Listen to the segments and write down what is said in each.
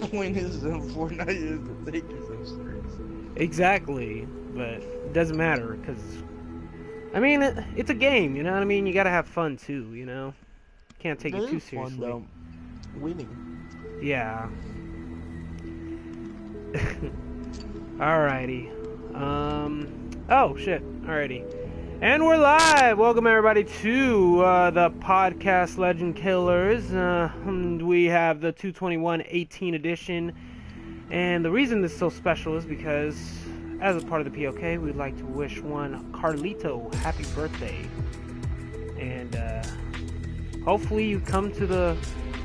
the point is, Fortnite is to take you some streets. Exactly, but it doesn't matter because, I mean, it's a game. You know what I mean? You gotta have fun too. You know, can't take it too seriously. Fun, though. Winning. Yeah. Alrighty. Oh shit. Alrighty. And we're live! Welcome everybody to the podcast Legend Killers. We have the 221-18 edition. And the reason this is so special is because, as a part of the PLK, we'd like to wish one Carlito happy birthday. And hopefully you come to the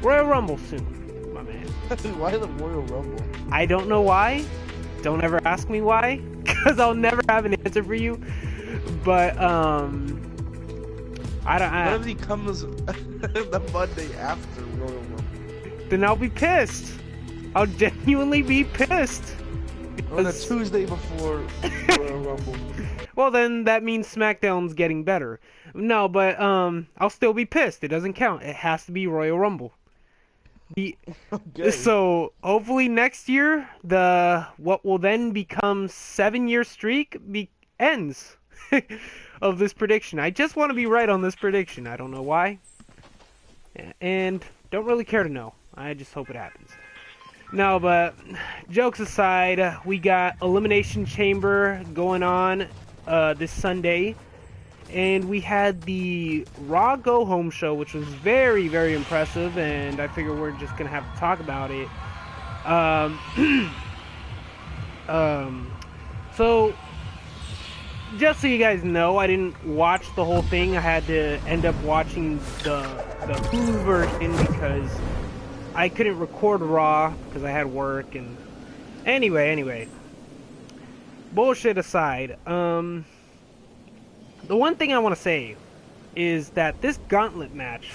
Royal Rumble soon, my man. Why the Royal Rumble? I don't know why. Don't ever ask me why, because I'll never have an answer for you. But I don't. What if he comes the Monday after Royal Rumble? Then I'll be pissed. I'll genuinely be pissed. On the Tuesday before Royal Rumble. Well, then that means SmackDown's getting better. No, but I'll still be pissed. It doesn't count. It has to be Royal Rumble. Okay. So hopefully next year the what will then become 7-year streak ends of this prediction. I just want to be right on this prediction. I don't know why, and don't really care to know. I just hope it happens. No, but jokes aside, we got Elimination Chamber going on this Sunday. And we had the Raw Go Home show, which was very, very impressive, and I figure we're just going to have to talk about it. So, just so you guys know, I didn't watch the whole thing. I had to end up watching the Hulu version because I couldn't record Raw because I had work. And anyway, bullshit aside, the one thing I want to say is that this gauntlet match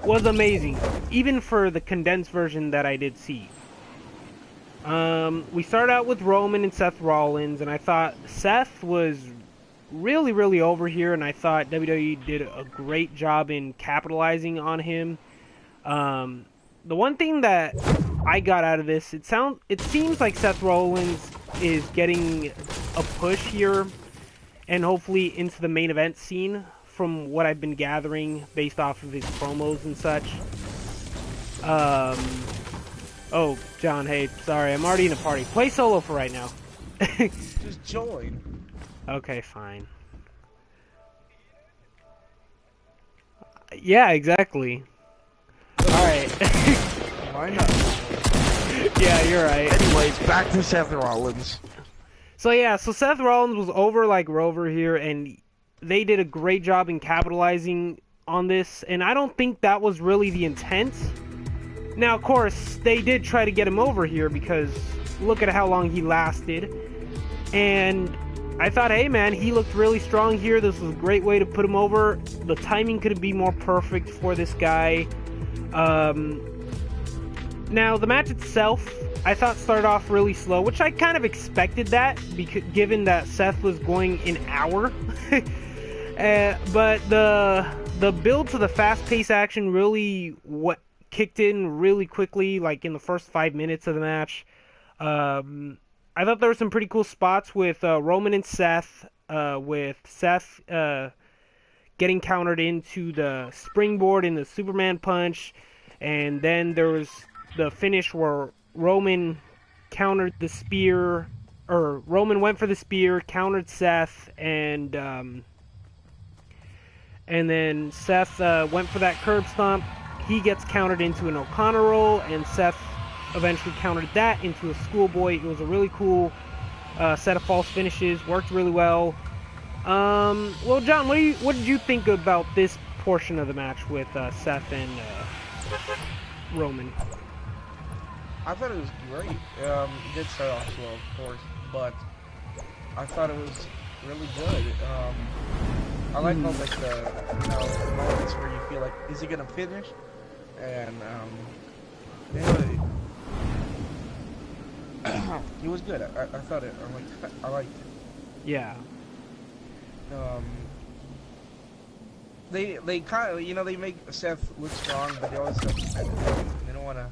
was amazing, even for the condensed version that I did see. We started out with Roman and Seth Rollins, and I thought Seth was really, really over here, and I thought WWE did a great job in capitalizing on him. The one thing that I got out of this, it seems like Seth Rollins is getting a push here, and hopefully into the main event scene from what I've been gathering based off of his promos and such. Oh, John, hey, sorry, I'm already in a party. Play solo for right now. Just join. Okay, fine. Yeah, exactly. Alright. Why not? Yeah, you're right. Anyways, back to Seth Rollins. So yeah, so Seth Rollins was over like Rover here, and they did a great job in capitalizing on this, and I don't think that was really the intent. Now, of course, they did try to get him over here because look at how long he lasted, and I thought, hey man, he looked really strong here. This was a great way to put him over. The timing couldn't be more perfect for this guy. Now, the match itself, I thought started off really slow, which I kind of expected that, because given that Seth was going an hour. But the build to the fast-paced action really kicked in really quickly, like in the first 5 minutes of the match. I thought there were some pretty cool spots with Roman and Seth, with Seth getting countered into the springboard in the Superman punch, and then there was the finish where Roman countered the spear, or Roman went for the spear, countered Seth, and then Seth went for that curb stomp. He gets countered into an O'Connor roll, and Seth eventually countered that into a schoolboy. It was a really cool set of false finishes, worked really well. Well, John, what did you think about this portion of the match with Seth and Roman? I thought it was great. It did start off slow, of course, but I thought it was really good. I like how the moments where you feel like, is he gonna finish? And anyway, it was good. I thought it. I liked it. Yeah. They kind of, they make Seth look strong, but they always they don't want to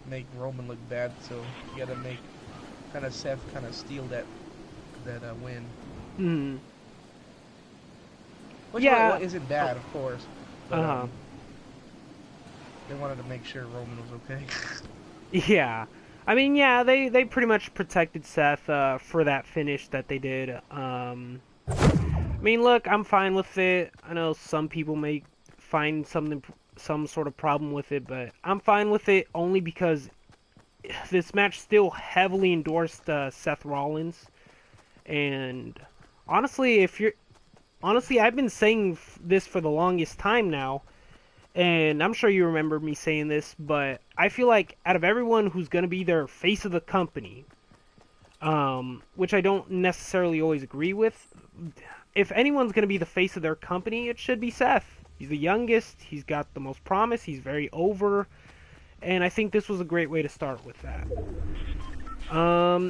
make Roman look bad, so you gotta make kind of Seth kind of steal that win. Hmm. Which Yeah. isn't bad, of course, but Uh-huh. they wanted to make sure Roman was okay. Yeah. I mean, yeah, they pretty much protected Seth for that finish that they did. I mean, look, I'm fine with it. I know some people may find some sort of problem with it, but I'm fine with it only because this match still heavily endorsed Seth Rollins. And honestly, I've been saying this for the longest time now, and I'm sure you remember me saying this, but I feel like out of everyone who's going to be their face of the company, which I don't necessarily always agree with, if anyone's going to be the face of their company, it should be Seth. He's the youngest, he's got the most promise, he's very over, and I think this was a great way to start with that.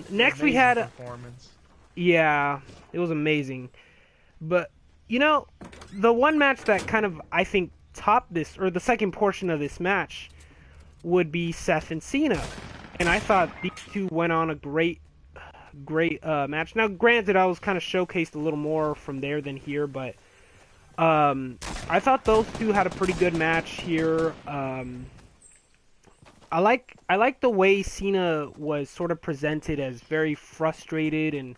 Next we had performance. Yeah, it was amazing. But you know, the one match that kind of I think topped this, or the second portion of this match, would be Seth and Cena, and I thought these two went on a great match. Now, granted, I was kind of showcased a little more from there than here, but I thought those two had a pretty good match here. I like the way Cena was sort of presented as very frustrated and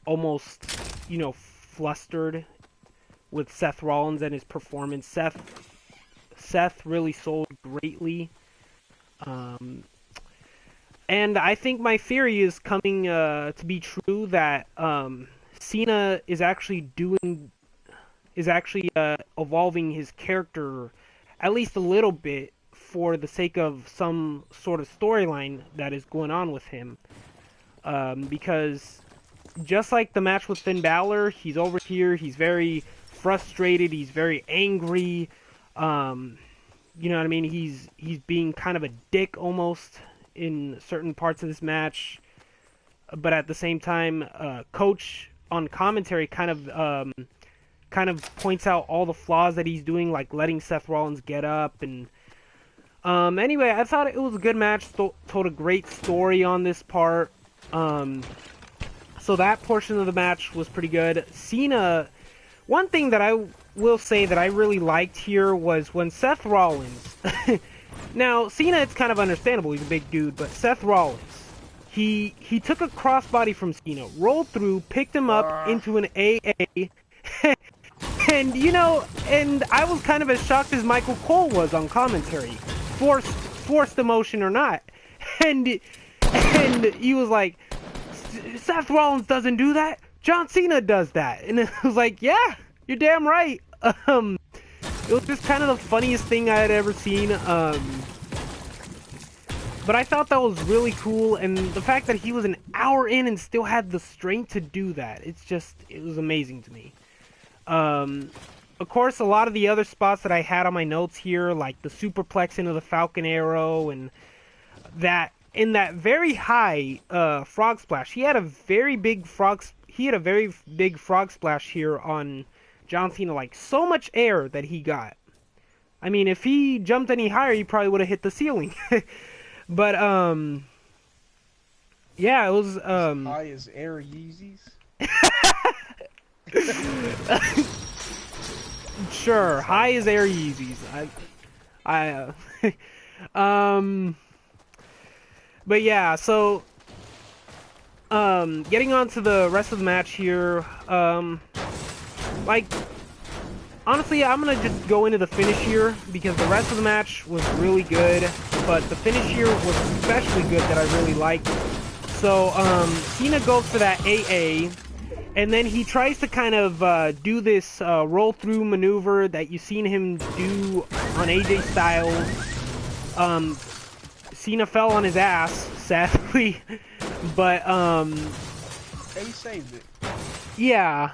almost, flustered with Seth Rollins and his performance. Seth really sold greatly. And I think my theory is coming to be true that Cena is actually evolving his character at least a little bit for the sake of some sort of storyline that is going on with him. Because just like the match with Finn Balor, he's over here, he's very frustrated, he's very angry. You know what I mean? He's being kind of a dick almost in certain parts of this match, but at the same time, Coach on commentary kind of points out all the flaws that he's doing, like letting Seth Rollins get up. And anyway, I thought it was a good match. Told a great story on this part. So that portion of the match was pretty good. Cena, one thing that I will say that I really liked here was when Seth Rollins. Now, Cena, it's kind of understandable, he's a big dude, but Seth Rollins, he took a crossbody from Cena, rolled through, picked him up into an AA, and, and I was kind of as shocked as Michael Cole was on commentary, forced emotion or not, and he was like, Seth Rollins doesn't do that, John Cena does that, and it was like, yeah, you're damn right. It was just kind of the funniest thing I had ever seen. But I thought that was really cool, and the fact that he was an hour in and still had the strength to do that, it was amazing to me. Of course, a lot of the other spots that I had on my notes here, like the superplex into the Falcon Arrow, and that very high frog splash. He had a very big frog splash here on John Cena, like so much air that he got. I mean, if he jumped any higher, he probably would have hit the ceiling. But yeah, it was As high as air Yeezys. Sure, high as air Yeezys. But yeah, so getting on to the rest of the match here, like, honestly, I'm gonna just go into the finish here because the rest of the match was really good, but the finish here was especially good that I really liked. So Cena goes for that AA, and then he tries to kind of do this roll through maneuver that you've seen him do on AJ Styles. Cena fell on his ass, sadly, but He saved it. yeah.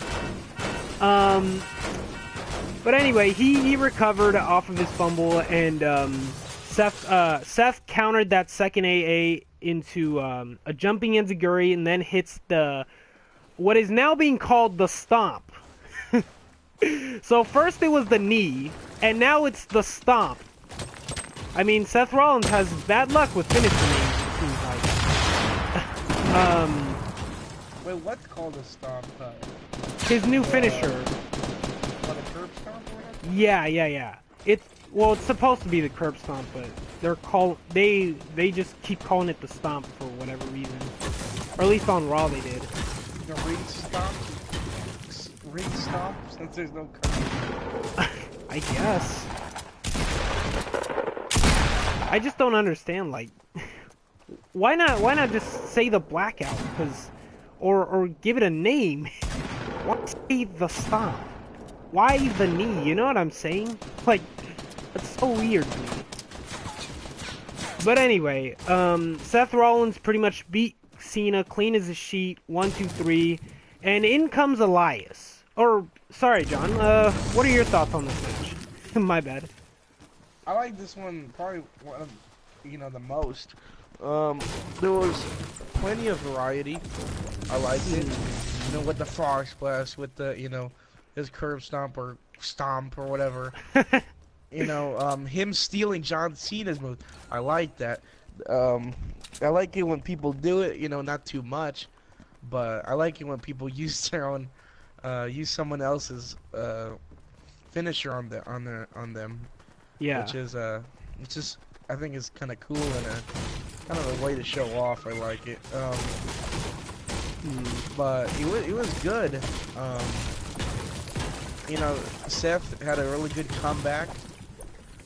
But anyway, he recovered off of his fumble, and Seth countered that second AA into a jumping enziguri, and then hits what is now being called the stomp. So first it was the knee, and now it's the stomp. I mean, Seth Rollins has bad luck with finisher names, it seems like. Wait, what's called a stomp? His new finisher. What, a curb stomp or whatever? Yeah. It's supposed to be the curb stomp, but they just keep calling it the stomp for whatever reason. Or at least on Raw they did. The ring stomp? Ring stomp? Since there's no curb. I guess. I just don't understand, like, why not just say the blackout? Because, or give it a name. Why say the stomp? Why the knee? You know what I'm saying? Like, that's so weird to me. But anyway, Seth Rollins pretty much beat Cena clean as a sheet, 1, 2, 3, and in comes Elias. Or, sorry, John, what are your thoughts on this match? My bad. I like this one probably one of, the most. There was plenty of variety. I liked it. With the frog splash, with the, his curb stomp or whatever. Him stealing John Cena's move. I like that. I like it when people do it, not too much, but I like it when people use their own, use someone else's finisher on them. Yeah. Which is I think is kind of cool and kind of a way to show off. I like it. But it was good. Seth had a really good comeback.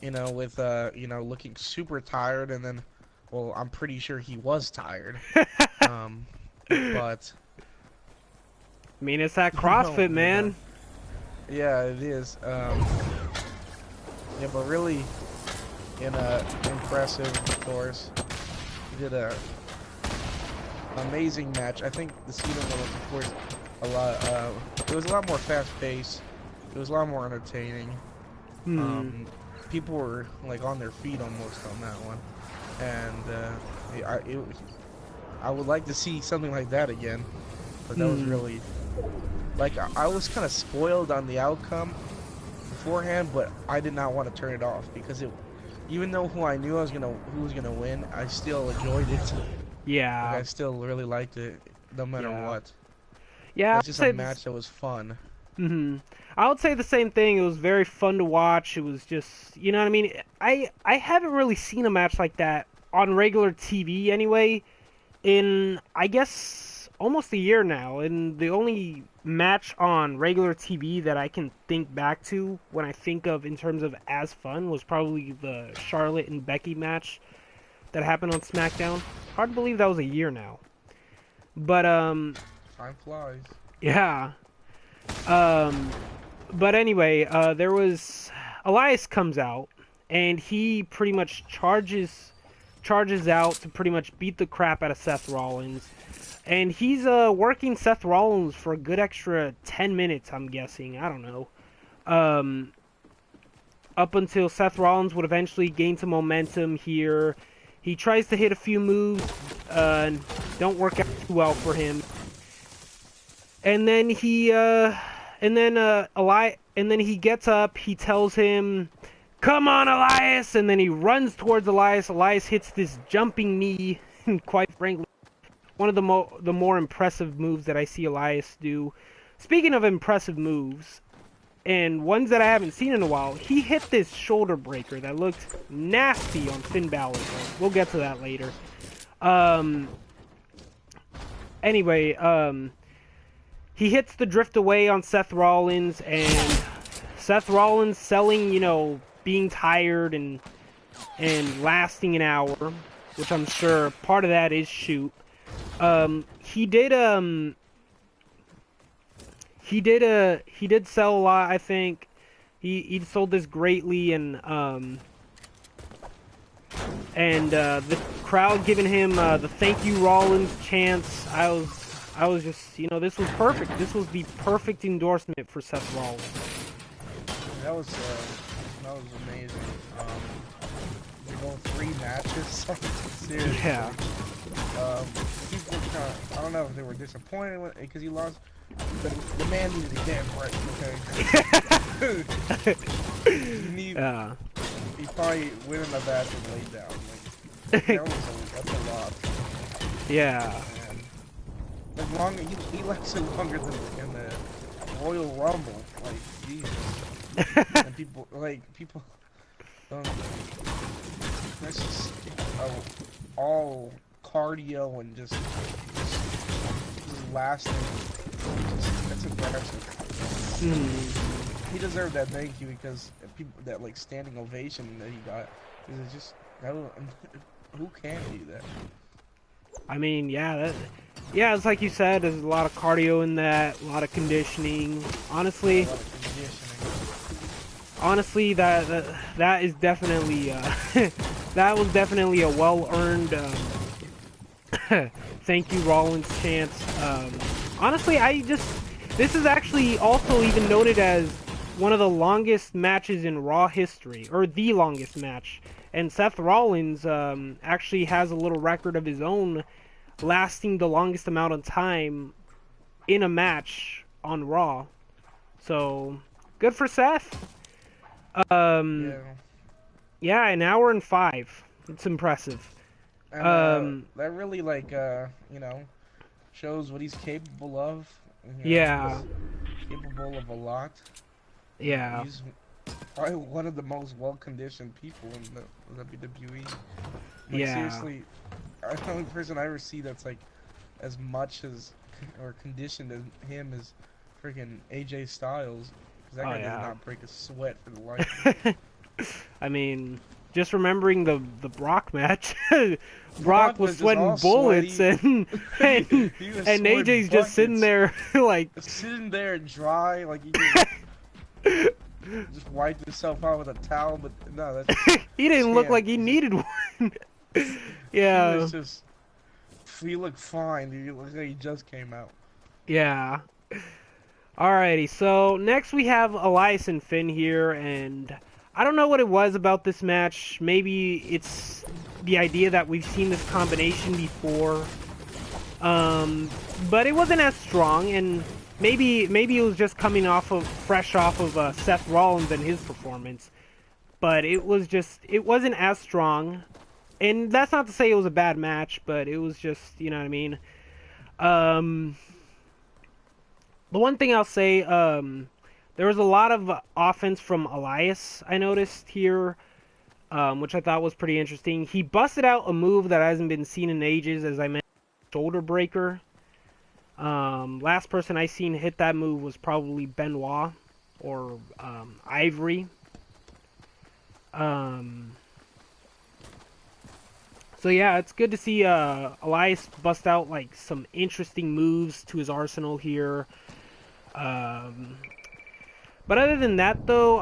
With looking super tired, and then, well, I'm pretty sure he was tired. But I mean, it's that CrossFit, man. Yeah, it is. Yeah, but really, impressive, of course. He did a amazing match. I think the Cena one was, of course, it was a lot more fast-paced. It was a lot more entertaining. People were like on their feet almost on that one, and I would like to see something like that again. But that was really, like, I was kind of spoiled on the outcome beforehand, but I did not want to turn it off because even though who I knew who was gonna win, I still enjoyed it. Yeah. Like, I still really liked it, no matter what. Yeah, it's just a match that was fun. I would say the same thing. It was very fun to watch. It was just, you know what I mean? I haven't really seen a match like that on regular TV anyway in, I guess, almost a year now. And the only match on regular TV that I can think back to when I think of in terms of as fun was probably the Charlotte and Becky match that happened on SmackDown. Hard to believe that was a year now. But, time flies. Yeah. But anyway, there was Elias comes out and he pretty much charges out to pretty much beat the crap out of Seth Rollins, and he's working Seth Rollins for a good extra 10 minutes, I'm guessing. I don't know. Up until Seth Rollins would eventually gain some momentum here. He tries to hit a few moves, don't work out too well for him. And then he gets up, he tells him, "Come on, Elias!" And then he runs towards Elias. Elias hits this jumping knee, and quite frankly, one of the more impressive moves that I see Elias do. Speaking of impressive moves, and ones that I haven't seen in a while, he hit this shoulder breaker that looked nasty on Finn Balor. We'll get to that later. Anyway, he hits the drift away on Seth Rollins, and Seth Rollins selling, being tired and lasting an hour, which I'm sure part of that is shoot. He did sell a lot, I think. He sold this greatly, and the crowd giving him the "Thank you, Rollins" chants. I was just, this was perfect. This was the perfect endorsement for Seth Rollins. That was amazing. We're going 3 matches. Seriously. Yeah. People I don't know if they were disappointed because he lost. But the man needed a damn break, okay? he probably went in the bathroom and laid down. Like, that's a lot. Yeah. And as long he lasted longer than in the Royal Rumble. Like, Jesus. And people that's just all cardio and just lasting. That's embarrassing. He deserved that thank you because people that like standing ovation that he got. It's just who can do that? I mean, yeah, it's like you said. There's a lot of cardio in that, a lot of conditioning. Honestly, that is definitely that was definitely a well-earned thank you Rollins chance. Honestly, this is actually also even noted as one of the longest matches in Raw history, or the longest match. And Seth Rollins actually has a little record of his own lasting the longest amount of time in a match on Raw. So, good for Seth. Yeah, an hour and 5. It's impressive. And, that really, shows what he's capable of. Yeah. He's capable of a lot. Yeah. He's probably one of the most well-conditioned people in the WWE. Yeah. Seriously, the only person I ever see that's like as much as or conditioned as him is freaking AJ Styles. Because that guy does not break a sweat for the life. I mean, just remembering the Brock match, Brock was sweating bullets, and AJ's just sitting there like sitting there dry, like he just wiped himself out with a towel, but no, that's he didn't look like he needed one. Yeah, he looked fine. He looked like he just came out. Yeah. Alrighty, so next we have Elias and Finn here, and I don't know what it was about this match. Maybe it's the idea that we've seen this combination before, but it wasn't as strong, and maybe it was just coming fresh off of Seth Rollins and his performance, but it wasn't as strong, and that's not to say it was a bad match, but it was just, you know what I mean. The one thing I'll say, there was a lot of offense from Elias, I noticed here, which I thought was pretty interesting. He busted out a move that hasn't been seen in ages, as I mentioned, shoulder breaker. Last person I seen hit that move was probably Benoit or Ivory. So yeah, it's good to see Elias bust out like some interesting moves to his arsenal here. But other than that, though,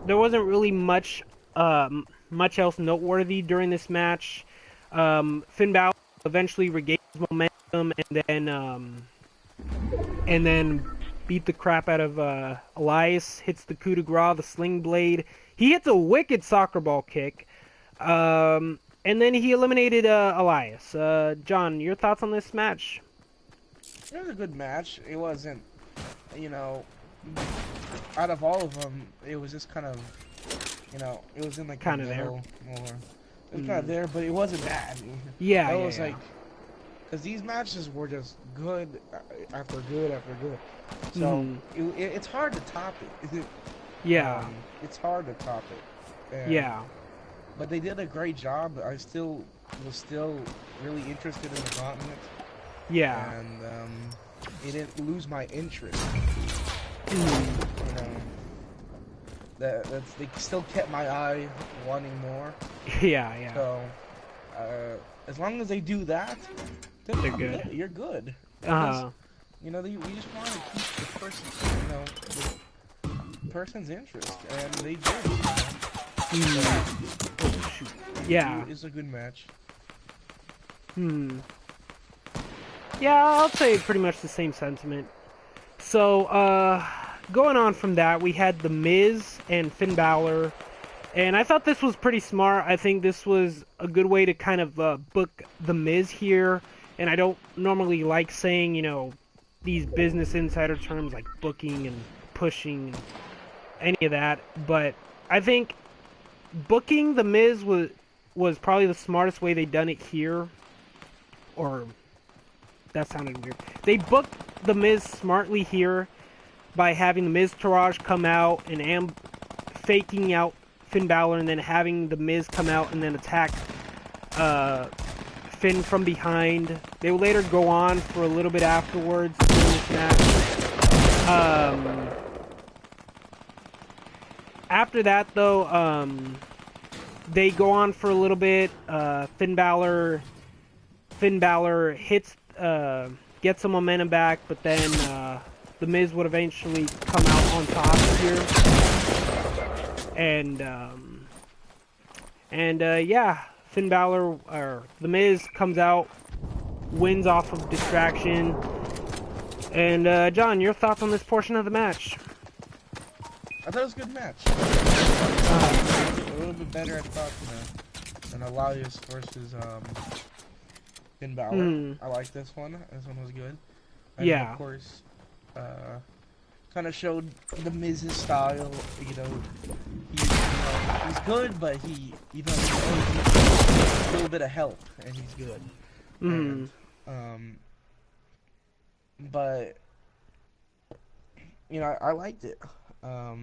there wasn't really much else noteworthy during this match. Finn Balor eventually regained his momentum and then beat the crap out of Elias. Hits the coup de grace, the sling blade. He hits a wicked soccer ball kick. And then he eliminated Elias. John, your thoughts on this match? It was a good match. It wasn't, out of all of them, it was just kind of, it was in like kind of there. More. It was kind of there, but it wasn't bad. Yeah, it was like, because these matches were just good after good after good. So it's hard to top it. Yeah. It's hard to top it. And, yeah. But they did a great job. I was still really interested in the Gauntlet. Yeah. And it didn't lose my interest. They still kept my eye wanting more. Yeah. So as long as they do that, then they're good. You're good. Uh-huh. You just want to keep the person, the person's interest, and they did. Yeah. It's a good match. Yeah, I'll say pretty much the same sentiment. So, going on from that, we had The Miz and Finn Balor. And I thought this was pretty smart. I think this was a good way to kind of book The Miz here. And I don't normally like saying, these business insider terms like booking and pushing and any of that. But I think booking the Miz was probably the smartest way they done it here. Or that sounded weird. They booked the Miz smartly here by having the Miz Taraj come out and faking out Finn Balor, and then having the Miz come out and then attack Finn from behind. They will later go on for a little bit afterwards during this match. After that, though, they go on for a little bit. Finn Balor hits, gets some momentum back, but then the Miz would eventually come out on top here. Yeah, Finn Balor, or the Miz, comes out, wins off of distraction. And John, your thoughts on this portion of the match? I thought it was a good match. A little bit better, I thought, than Elias versus Finn Balor. I like this one. This one was good. And yeah. Of course, kind of showed the Miz's style. He's good, but he needs a little bit of help, and he's good. And, but I liked it. I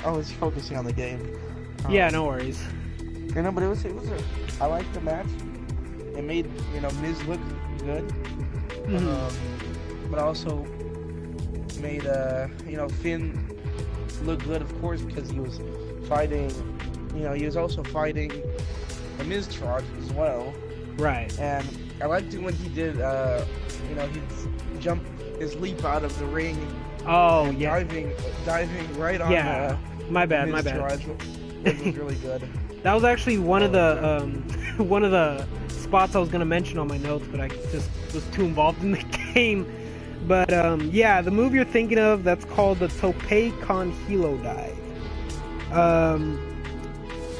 was focusing on the game. Yeah, no worries. But I liked the match. It made Miz look good, but also made Finn look good, of course, because he was fighting. He was also fighting the Miz Taraj as well. Right. And I liked it when he did his leap out of the ring. Oh yeah. Diving right on. Yeah. My bad. Taraj. It was really good. That was actually one of the one of the spots I was gonna mention on my notes, but I just was too involved in the game. But yeah, the move you're thinking of, that's called the Tope Con Hilo Dive.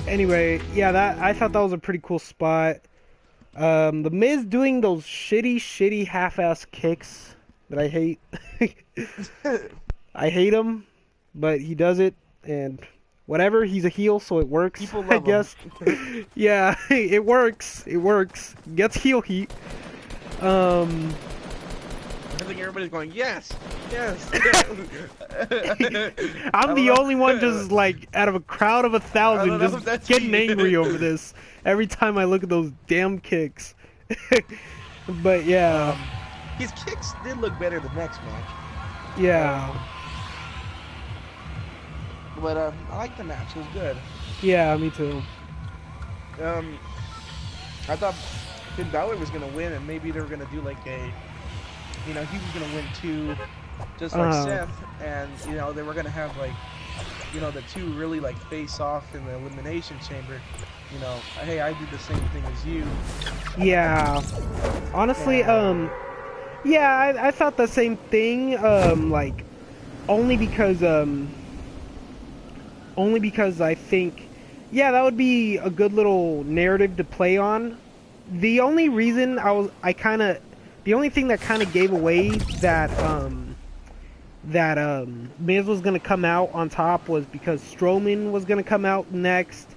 Anyway, yeah, I thought that was a pretty cool spot. The Miz doing those shitty half-ass kicks that I hate. I hate him, but he does it, and whatever, he's a heel, so it works. People love I guess. Yeah, it works. Gets heel heat. I think everybody's going, yes. I'm the only one just like out of a crowd of 1,000 just getting angry over this every time I look at those damn kicks. But yeah, his kicks did look better the next match. Yeah. But I like the match. It was good. Yeah, me too. I thought Finn Balor was gonna win, and maybe they were gonna do like a, he was gonna win too, just like Seth, and they were gonna have like, the two really like face off in the elimination chamber. Hey, I did the same thing as you. Yeah. Honestly, yeah, I thought the same thing. Like, only because I think, yeah, that would be a good little narrative to play on. The only reason the only thing that kind of gave away that Miz was gonna come out on top was because Strowman was gonna come out next,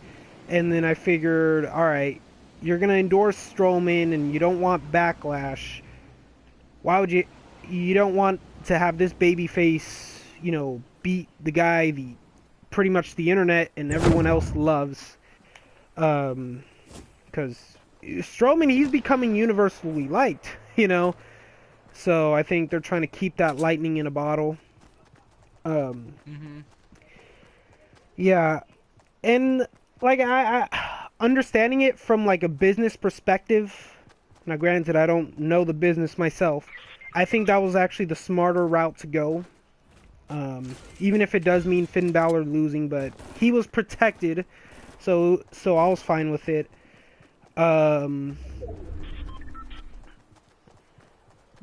and then I figured, all right, you're gonna endorse Strowman, and you don't want backlash. Why would you don't want to have this babyface, beat the guy pretty much the internet and everyone else loves, because Strowman, he's becoming universally liked, so I think they're trying to keep that lightning in a bottle. Yeah, and like I understanding it from like a business perspective. Now, granted, I don't know the business myself. I think that was actually the smarter route to go. Even if it does mean Finn Balor losing, but he was protected, so I was fine with it.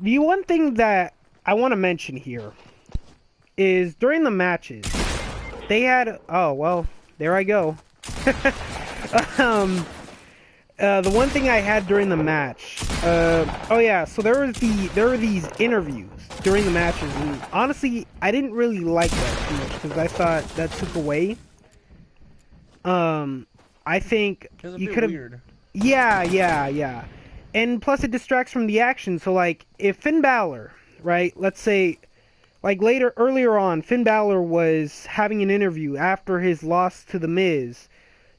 The one thing that I want to mention here is during the matches, they had, oh, well, there I go. The one thing I had during the match, oh yeah, so there were these interviews during the matches, and honestly, I didn't really like that too much, because I thought that took away. I think It was a you bit could have. weird. Yeah. And plus it distracts from the action. So like if Finn Balor, right? Let's say like earlier on, Finn Balor was having an interview after his loss to The Miz.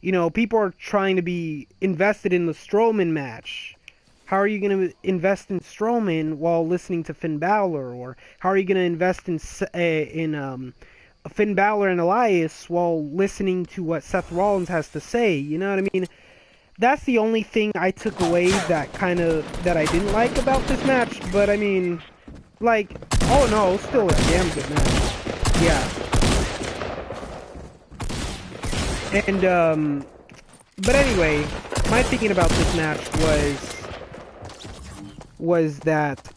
You know, people are trying to be invested in the Strowman match. How are you going to invest in Strowman while listening to Finn Balor? Or how are you going to invest in Finn Balor and Elias while listening to what Seth Rollins has to say? You know what I mean? That's the only thing I took away that I didn't like about this match. But I mean, like, oh no, still a damn good match. Yeah. And but anyway, my thinking about this match was that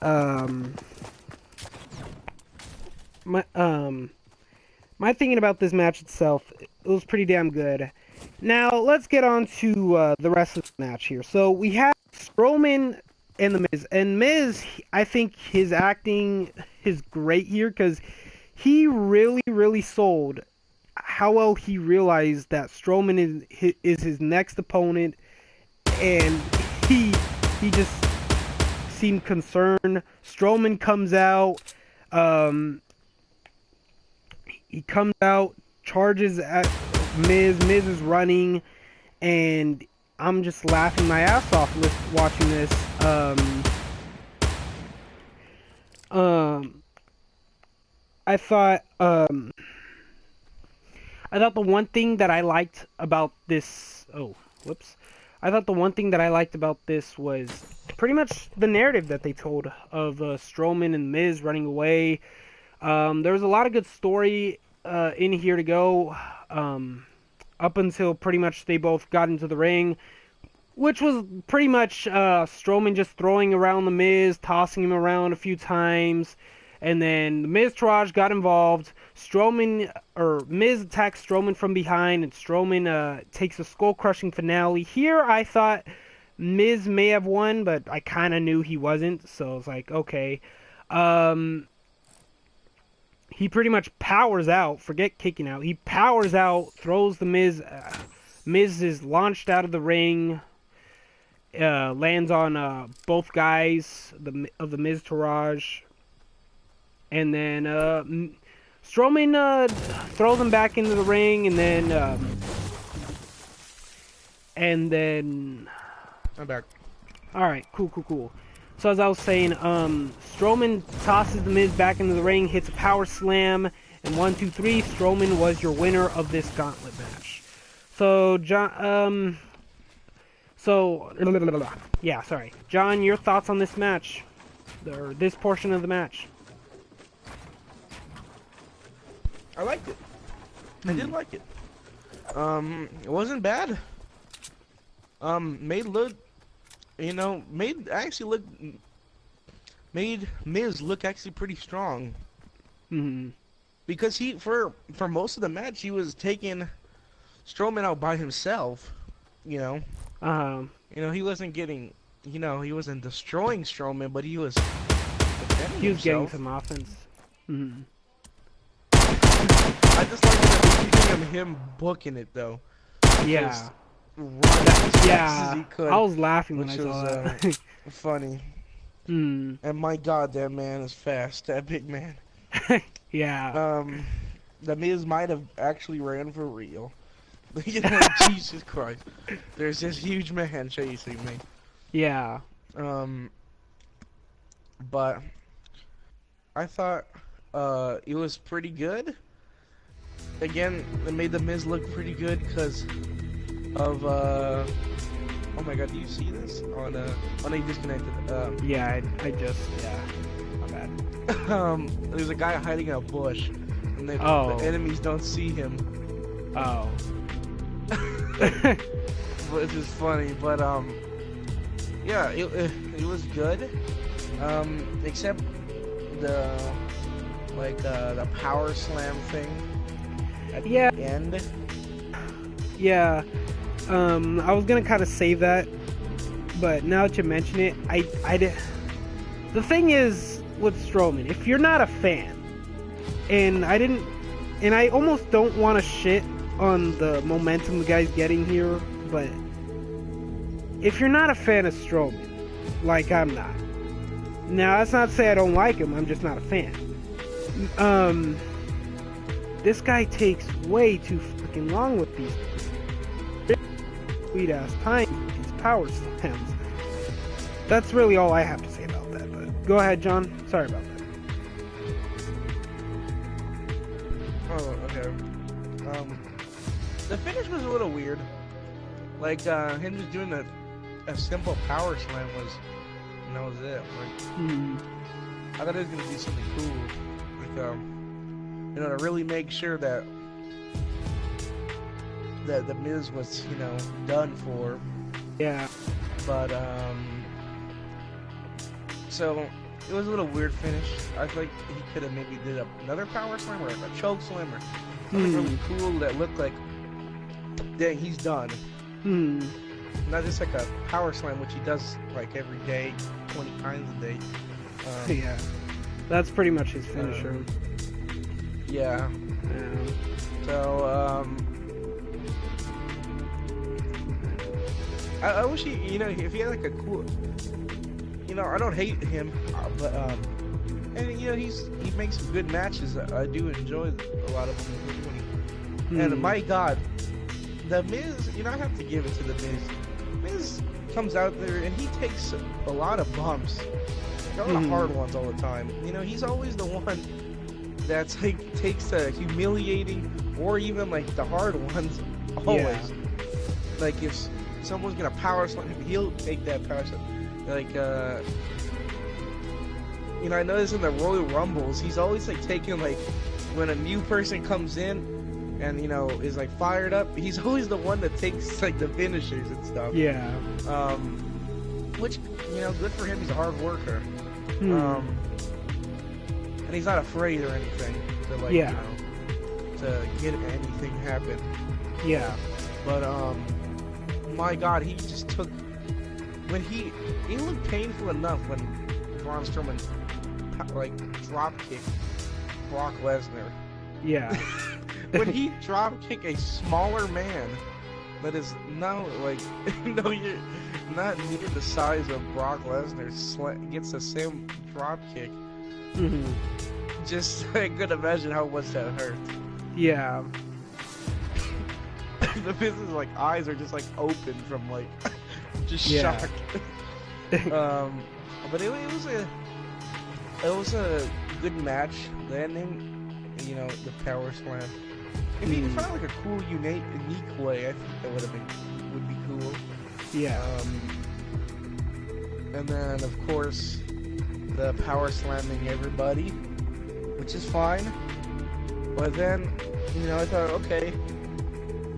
my thinking about this match itself, it was pretty damn good. Now let's get on to the rest of the match here. So we have Strowman and The Miz, and Miz, I think his acting is great here because he really sold how well he realized that Strowman is his next opponent, and he just seemed concerned. Strowman comes out, charges at Miz. Miz is running, and I'm just laughing my ass off watching this. I thought the one thing that I liked about this. Oh, whoops. I thought the one thing that I liked about this was pretty much the narrative that they told of Strowman and Miz running away. There was a lot of good story in here to go up until pretty much they both got into the ring, which was pretty much Strowman just throwing around the Miz, tossing him around a few times, and then the Miz Taraj got involved. Miz attacks Strowman from behind, and Strowman takes a skull-crushing finale. Here, I thought Miz may have won, but I kind of knew he wasn't, so I was like, okay. He pretty much powers out, forget kicking out, he powers out, throws the Miz. Miz is launched out of the ring, lands on both guys of the Miz Taraj. And then Strowman throws him back into the ring, and then I'm back. All right, cool. So as I was saying, Strowman tosses the Miz back into the ring, hits a power slam, and 1, 2, 3. Strowman was your winner of this gauntlet match. So John, John, your thoughts on this match, or this portion of the match? I liked it. I did like it. It wasn't bad. Made Miz look actually pretty strong. Mm-hmm. Because he, for most of the match, he was taking Strowman out by himself. You know. He wasn't getting. He wasn't destroying Strowman, but he was defending himself. Getting some offense. Mm-hmm. I just like the him booking it though. Yeah. As he could, I was laughing when I was, saw that. Funny. Mm. And my God, that man is fast. That big man. Yeah. The Miz might have actually ran for real. Jesus Christ. There's this huge man chasing me. Yeah. But I thought it was pretty good. Again, it made the Miz look pretty good because of oh my God, do you see this on he disconnected? Yeah, I just my bad. There's a guy hiding in a bush, and the enemies don't see him. Oh. Which is funny, but yeah, it was good. Except the power slam thing at the end. Yeah. I was gonna kind of save that, but now that you mention it, I did. The thing is with Strowman, if you're not a fan, and I almost don't want to shit on the momentum the guy's getting here, but if you're not a fan of Strowman, like I'm not, now that's not to say I don't like him, I'm just not a fan. This guy takes way too freaking long with these sweet ass time, these power slams. That's really all I have to say about that, but go ahead, John. Sorry about that. Oh, okay. The finish was a little weird. Like, him just doing a simple power slam was, and that was it. Like, I thought he was gonna do something cool, like, you know, to really make sure that the Miz was, you know, done for. Yeah. But so it was a little weird finish. I feel like he could have maybe did another power slam or like a choke slam or something really cool that looked like, dang, he's done. Not just like a power slam, which he does like every day, 20 times a day. Yeah, that's pretty much his finisher. Yeah. So I wish he, you know, if he had like a cool, you know, I don't hate him, but and you know, he makes some good matches. I do enjoy a lot of them. And my God, the Miz, you know, I have to give it to the Miz. Miz comes out there and he takes a lot of bumps, like a lot of hard ones all the time. You know, he's always the one that's like takes the humiliating or even like the hard ones. Always, like if someone's gonna power slam him, he'll take that power slam. Like, you know, I noticed in the Royal Rumbles, he's always like taking like when a new person comes in and, you know, is like fired up, he's always the one that takes like the finishers and stuff. Yeah. Which, you know, good for him. He's a hard worker. And he's not afraid or anything to like, you know, to get anything happen. Yeah. But my God, he just took when he looked painful enough when Braun Strowman like drop kicked Brock Lesnar. Yeah. When he drop kick a smaller man that is now like no, you're not near the size of Brock Lesnar, gets the same drop kick. Just I could imagine how much that hurt. Yeah. The business like eyes are just like open from like just shock. But it was a good match. The ending, you know, the power slam. If you could find like a cool, unique way, I think that would be cool. Yeah. And then of course the power slamming everybody, which is fine. But then, you know, I thought, okay,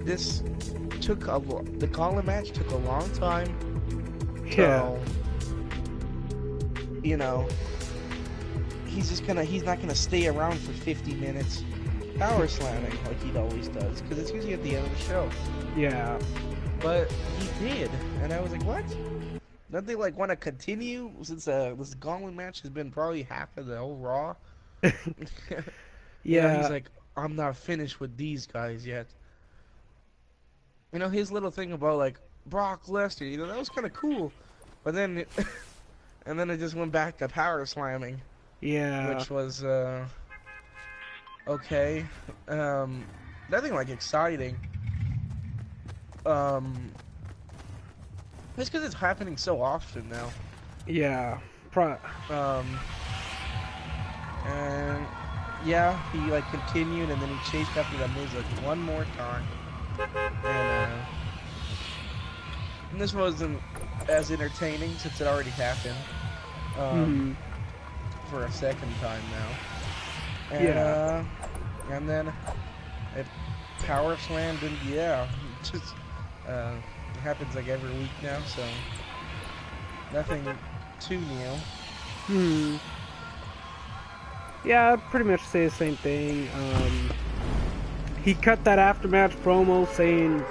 the gauntlet match took a long time. So, you know, he's not gonna stay around for 50 minutes power slamming like he always does, because it's usually at the end of the show. Yeah. But he did, and I was like, what? Don't they like want to continue since this gauntlet match has been probably half of the whole Raw? Yeah. He's like, I'm not finished with these guys yet. You know, his little thing about like Brock Lesnar, you know, that was kind of cool. But then, and then it just went back to power slamming. Yeah. Which was okay. Nothing like exciting. It's because it's happening so often now. Yeah. And yeah, he like continued, and then he chased after the Miz like one more time. And this wasn't as entertaining since it already happened. For a second time now. And, and then it power slammed, and just it happens like every week now, so nothing too new. Yeah, I'd pretty much say the same thing. He cut that aftermatch promo saying,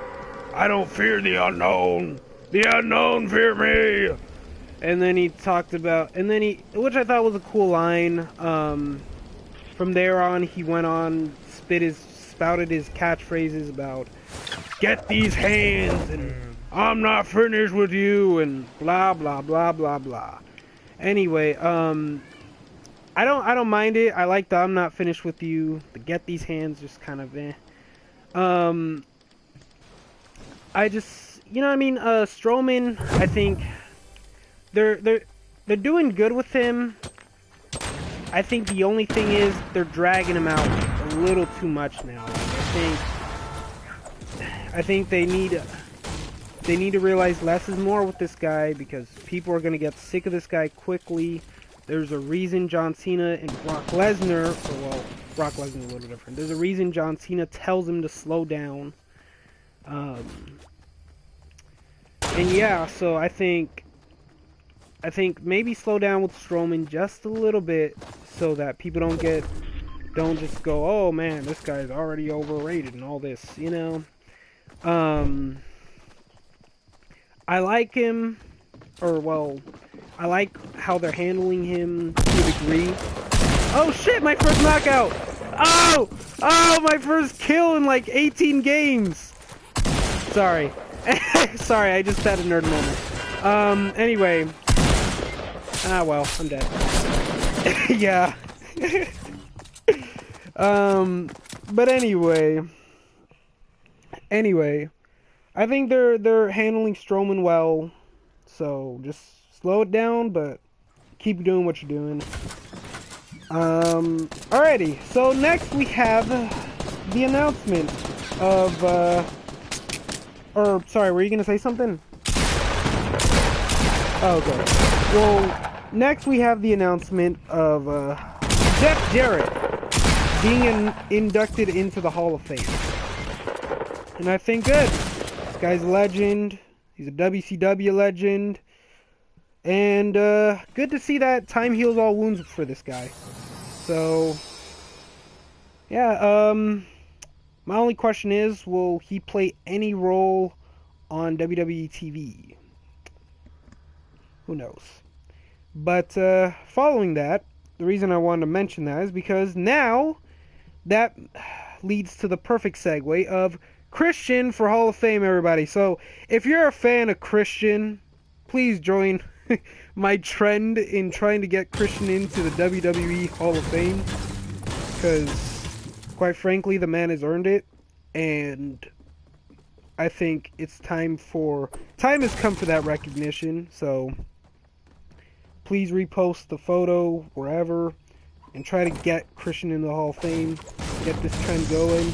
"I don't fear the unknown. The unknown fear me." And then he talked about, which I thought was a cool line. From there on, he went on, spit his spouted his catchphrases about "get these hands" and "I'm not finished with you" and blah blah blah blah blah. Anyway, I don't mind it. I like the "I'm not finished with you." The "get these hands" just kind of I just, you know what I mean? Strowman, I think they're doing good with him. I think the only thing is they're dragging him out a little too much now. I think they need to realize less is more with this guy, because people are going to get sick of this guy quickly. There's a reason John Cena and Brock Lesnar, or well, Brock Lesnar a little different. There's a reason John Cena tells him to slow down. And yeah, so I think maybe slow down with Strowman just a little bit, so that people don't just go, oh man, this guy's already overrated and all this, you know. I like him, or well, I like how they're handling him to a degree. Oh shit, my first knockout! Oh, my first kill in like 18 games. Sorry. Sorry, I just had a nerd moment. Anyway. Well, I'm dead. Yeah. But anyway, I think they're handling Strowman well, so just slow it down, but keep doing what you're doing. Alrighty, so next we have the announcement of, or, sorry, were you gonna say something? Oh, okay. Well, next we have the announcement of, Jeff Jarrett being inducted into the Hall of Fame. And I think good. This guy's a legend. He's a WCW legend. And, good to see that time heals all wounds for this guy. So, yeah, my only question is, will he play any role on WWE TV? Who knows? But, following that, the reason I wanted to mention that is because now that leads to the perfect segue of Christian for Hall of Fame, everybody. So, if you're a fan of Christian, please join my trend in trying to get Christian into the WWE Hall of Fame, because, quite frankly, the man has earned it, and I think it's time has come for that recognition. So please repost the photo wherever and try to get Christian in the Hall of Fame, get this trend going.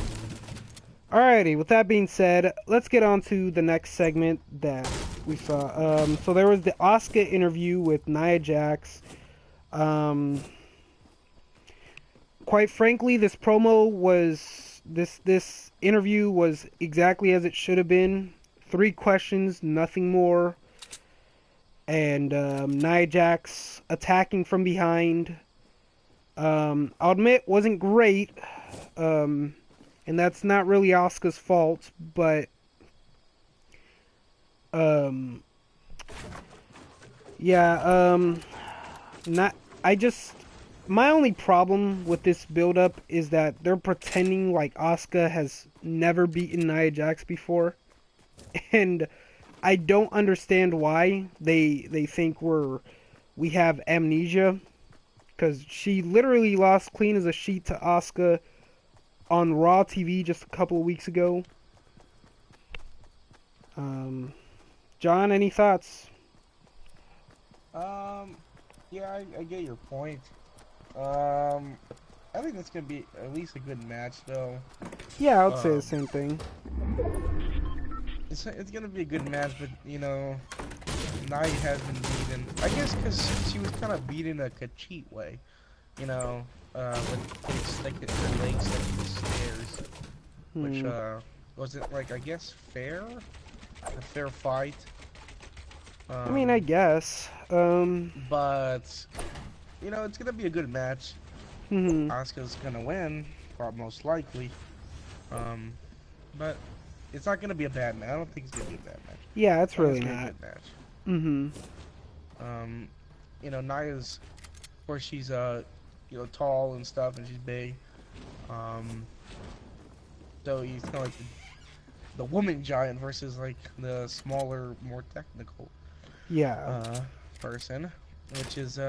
Alrighty, with that being said, let's get on to the next segment that we saw. So there was the Asuka interview with Nia Jax. Quite frankly, this interview was exactly as it should have been. 3 questions, nothing more. And Nia Jax attacking from behind. I'll admit, wasn't great. And that's not really Asuka's fault, but my only problem with this build-up is that they're pretending like Asuka has never beaten Nia Jax before, and I don't understand why they think we have amnesia, because she literally lost clean as a sheet to Asuka on Raw TV just a couple of weeks ago. John, any thoughts? Yeah, I get your point. I think that's gonna be at least a good match, though. Yeah, I would say the same thing. It's gonna be a good match, but you know, Nia has been beaten. I guess because she was kind of beaten a cheat way, you know, with her legs stuck in the stairs, which wasn't, like, I guess a fair fight. I mean, I guess. But you know, it's gonna be a good match. Asuka's gonna win, most likely. But it's not gonna be a bad match. I don't think it's gonna be a bad match. Yeah, it's really not. A good match. You know, Nia's, of course, she's you know, tall and stuff, and she's big. So he's kind of like the woman giant versus like the smaller, more technical Yeah. uh, person, which is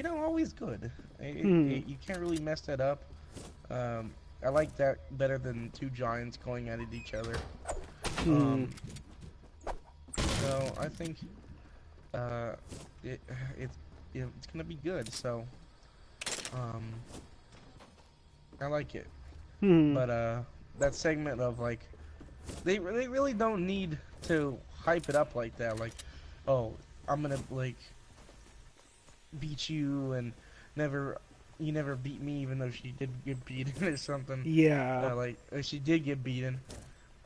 always good. Hmm. You can't really mess that up. I like that better than two giants going at each other. Hmm. Um, so I think uh, it it's it's gonna be good. So um, I like it. Hmm. But that segment of like they really don't need to hype it up like that. Like, oh, I'm gonna like beat you and never you never beat me, even though she did get beaten or something. Yeah. She did get beaten.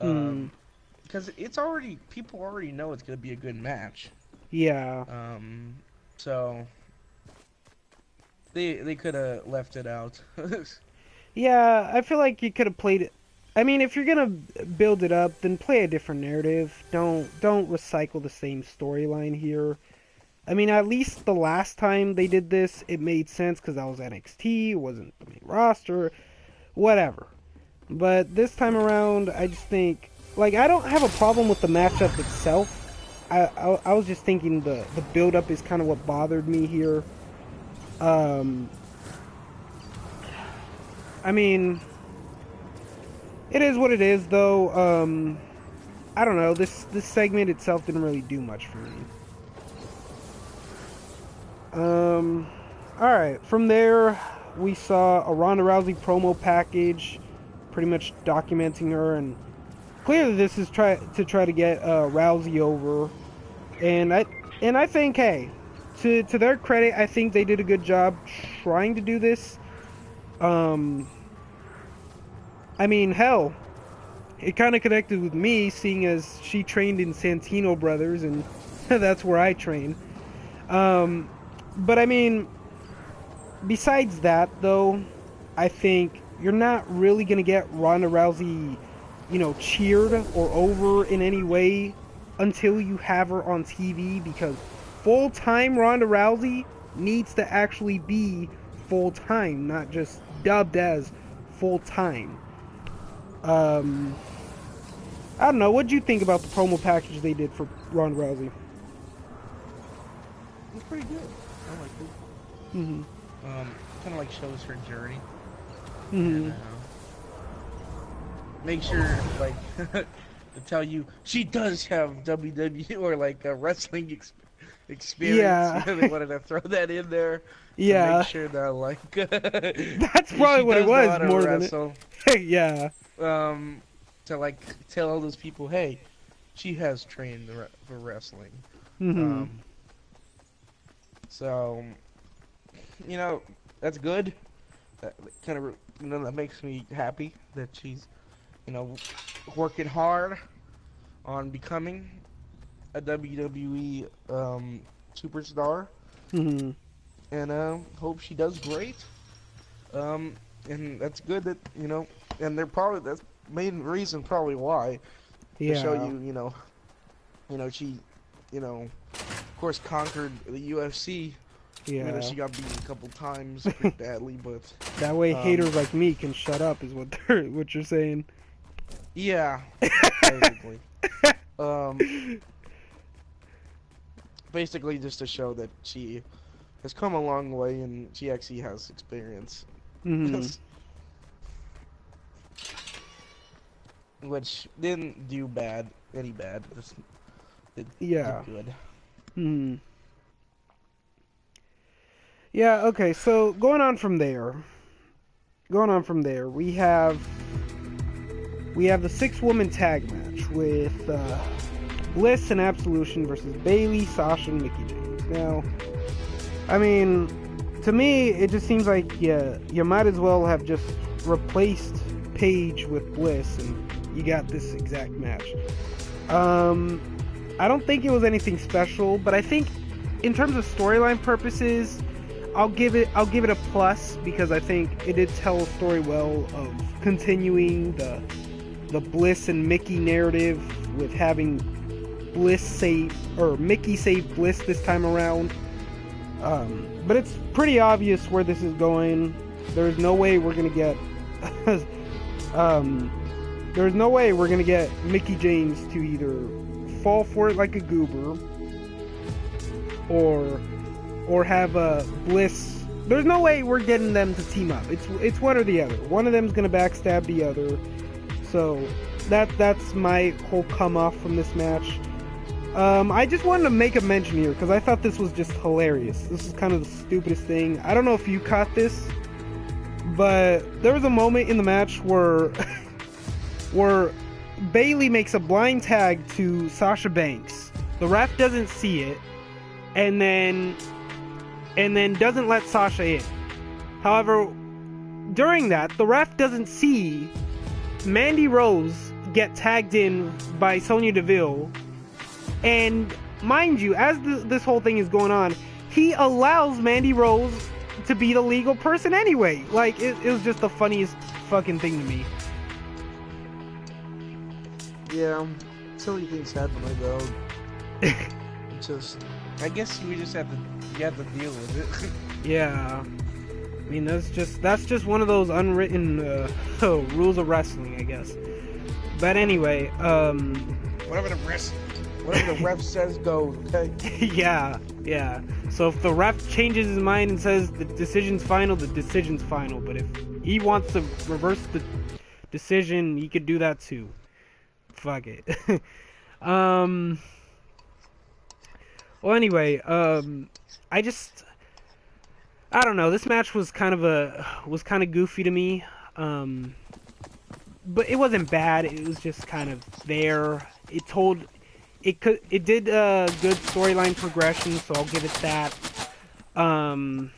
Hmm. Because it's already people already know it's gonna be a good match. Yeah. Um, so they could have left it out. Yeah, I feel like you could have played it. I mean, if you're gonna build it up, then play a different narrative. Don't recycle the same storyline here. I mean, at least the last time they did this, it made sense because that was NXT, it wasn't the main roster, whatever. But this time around, I just think, like, I don't have a problem with the matchup itself. I was just thinking the build up is kind of what bothered me here. Um, I mean, it is what it is, though. I don't know. This segment itself didn't really do much for me. All right. From there, we saw a Ronda Rousey promo package, pretty much documenting her, and clearly this is try to get Rousey over. And I think, hey, to their credit, I think they did a good job trying to do this. Um, I mean, hell, it kind of connected with me, seeing as she trained in Santino Brothers, and that's where I train. Um, but I mean, besides that, though, I think you're not really gonna get Ronda Rousey, cheered or over in any way until you have her on TV, because full-time Ronda Rousey needs to actually be full-time, not just dubbed as full-time. Um, I don't know. What do you think about the promo package they did for Ronda Rousey? It's pretty good. I like it. Hmm. Kind of like shows her journey and Hmm. make sure like to tell you she does have WWE or like a wrestling experience. Yeah. They wanted to throw that in there to make Yeah. sure that like That's probably she what it does know was how to more than it. wrestle. Yeah. Um, to like tell all those people, hey, she has trained for wrestling. Hmm. Um, so that's good. That kind of that makes me happy that she's working hard on becoming a WWE superstar, Hmm. and hope she does great. And that's good that and they're probably that's main reason probably why to show Yeah. she of course conquered the UFC. Even though Yeah. she got beaten a couple times pretty badly, but That way um, haters like me can shut up is what you're saying. yeah, basically. Um, basically just to show that she has come a long way and she actually has experience. Hmm. Which didn't do any bad. Just did Yeah. good. Hmm. Yeah, okay, so we have the 6-woman tag match with Bliss and Absolution versus Bayley, Sasha, and Mickey James. Now, I mean, to me, it just seems like you might as well have just replaced Paige with Bliss, and you got this exact match. I don't think it was anything special, but I think in terms of storyline purposes, I'll give it a plus, because I think it did tell a story well of continuing the Bliss and Mickey narrative with having Mickey save Bliss this time around. But it's pretty obvious where this is going. There's no way we're gonna get There's no way we're gonna get Mickey James to either fall for it like a goober, or have a Bliss. There's no way we're getting them to team up. It's one or the other. One of them's gonna backstab the other. So that's my whole come off from this match. I just wanted to make a mention here because I thought this was just hilarious. This is kind of the stupidest thing. I don't know if you caught this, but there was a moment in the match where where Bayley makes a blind tag to Sasha Banks. The ref doesn't see it, and then doesn't let Sasha in. However, during that, the ref doesn't see Mandy Rose get tagged in by Sonya Deville, and mind you, as this whole thing is going on, he allows Mandy Rose to be the legal person anyway. Like, it was just the funniest fucking thing to me. Yeah, silly things happen like that. I guess we just have to deal with it. Yeah. I mean, that's just one of those unwritten rules of wrestling, I guess. But anyway, Whatever the ref says goes, okay? yeah. So if the ref changes his mind and says the decision's final, the decision's final. But if he wants to reverse the decision, he could do that too. Fuck it. Well, anyway, I don't know. This match was kind of goofy to me. But it wasn't bad. It was just kind of there. It did good storyline progression, so I'll give it that. And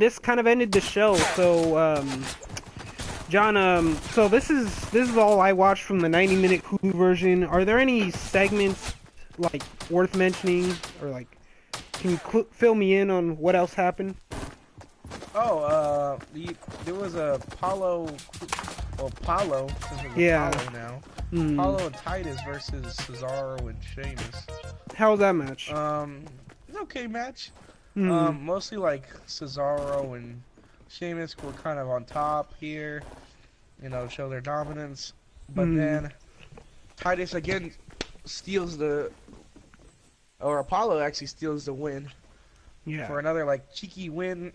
this kind of ended the show. So, John, so this is all I watched from the 90-minute Hulu version. Are there any segments like worth mentioning, or like, can you fill me in on what else happened? Oh, there was a Paulo, Yeah. Paulo now. Paulo and Titus versus Cesaro and Sheamus. How was that match? Okay match. Mostly like Cesaro and Sheamus were kind of on top here, show their dominance. But then Titus again Apollo actually steals the win. Yeah. For another like cheeky win.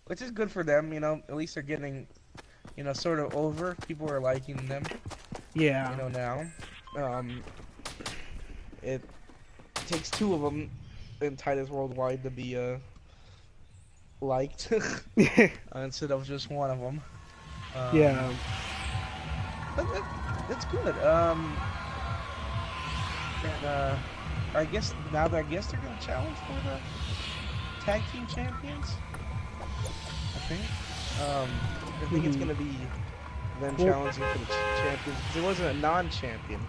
Which is good for them, at least they're getting, sort of over. People are liking them. Yeah. Now. It takes two of them in Titus Worldwide to be, liked. Instead of just one of them. Yeah. But that's good. I guess they're gonna challenge for the tag team champions. I think it's gonna be them challenging for the champions. Because it wasn't a non-champion.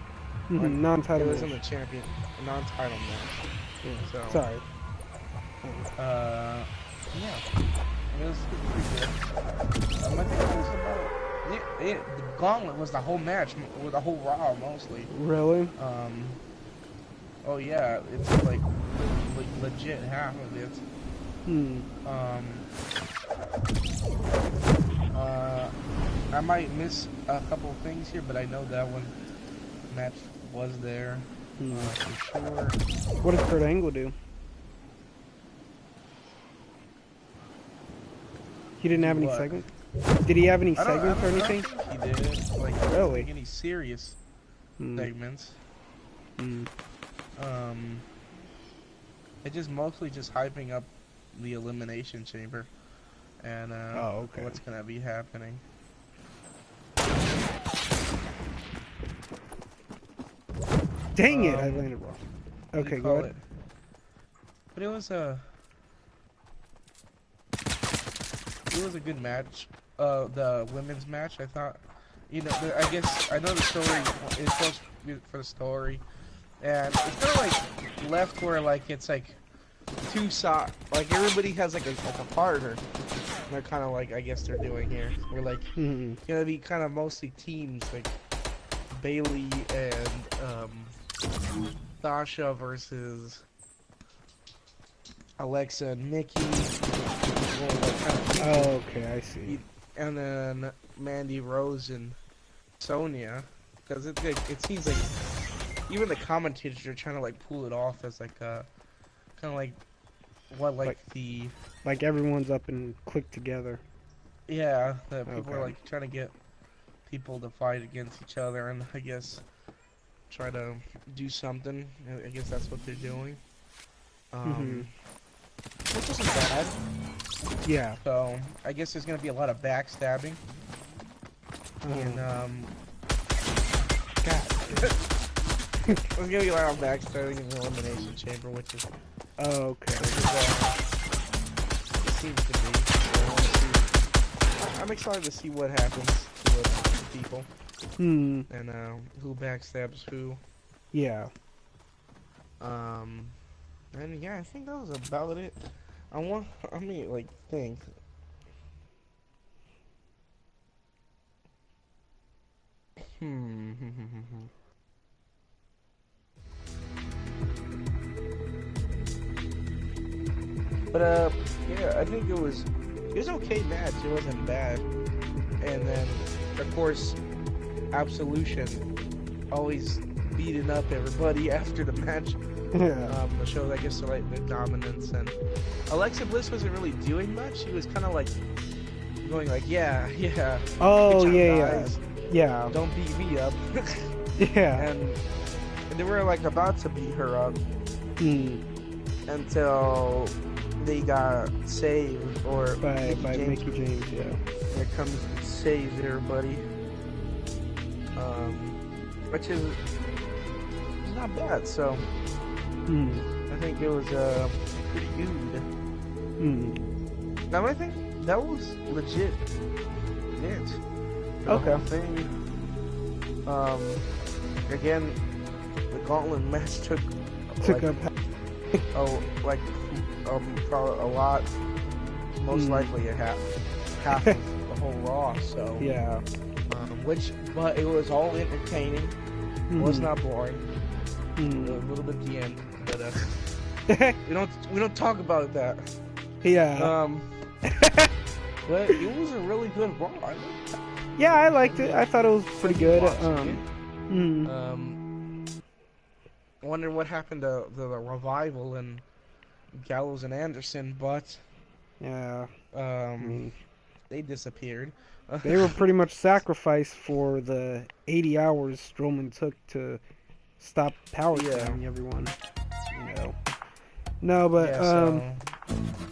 Non-title. It wasn't a champion, a non-title match. Yeah. So, Sorry. yeah. It was pretty good. I think it was about. The gauntlet was the whole match, with the whole Raw mostly. Really? Oh yeah, it's like legit half of it. I might miss a couple things here, but I know that one match was there for sure. What did Kurt Angle do? He didn't have any segments? Did he have any segments or anything? I don't think he did. Like, really? Any serious segments. It's just mostly just hyping up the Elimination Chamber and what's gonna be happening. Dang it! I landed wrong. Okay, go ahead. But it was a good match. The women's match, I thought. I guess I know the story is supposed to be for the story, and it's kind of like left where like it's like two sides. Like everybody has like a partner. And they're kind of like, I guess they're doing here. We're like gonna be kind of mostly teams, like Bayley and Sasha versus Alexa and Mickey. Oh, okay, I see. And then Mandy Rose and Sonya, because it seems like even the commentators are trying to like pull it off as like kind of like what like the like everyone's up and clicked together. yeah, the people are Okay. like trying to get people to fight against each other, and I guess try to do something. I guess that's what they're doing. Which isn't bad. Yeah. So I guess there's gonna be a lot of backstabbing. And God, there's gonna be a lot of backstabbing in the elimination chamber, which is okay. It seems to be. I'm excited to see what happens to people. And who backstabs who. Yeah. And yeah, I think that was about it. Think. But yeah, I think it was okay match. It wasn't bad. And then, of course, Absolution always beating up everybody after the match. Yeah. The show, I guess, like their dominance. And Alexa Bliss wasn't really doing much. She was kind of like going like, yeah. Oh, good job, yeah, guys. Yeah. Don't beat me up. Yeah. And they were like about to beat her up until they got saved or by Mickey James. Yeah. Here comes and saves everybody. Which is not bad. So I think it was pretty good. Now I think that was legit. The whole thing. Again, the gauntlet match took up probably a lot. Most likely a half of the whole Raw. So yeah. But it was all entertaining. It was not boring. A little bit at the end, but we don't talk about that. Yeah. But it was a really good Raw. Yeah, I liked it. I thought it was pretty good. I wonder what happened to the Revival and Gallows and Anderson, but yeah, they disappeared. They were pretty much sacrificed for the 80 hours Strowman took to stop power slamming everyone. You know. No, but so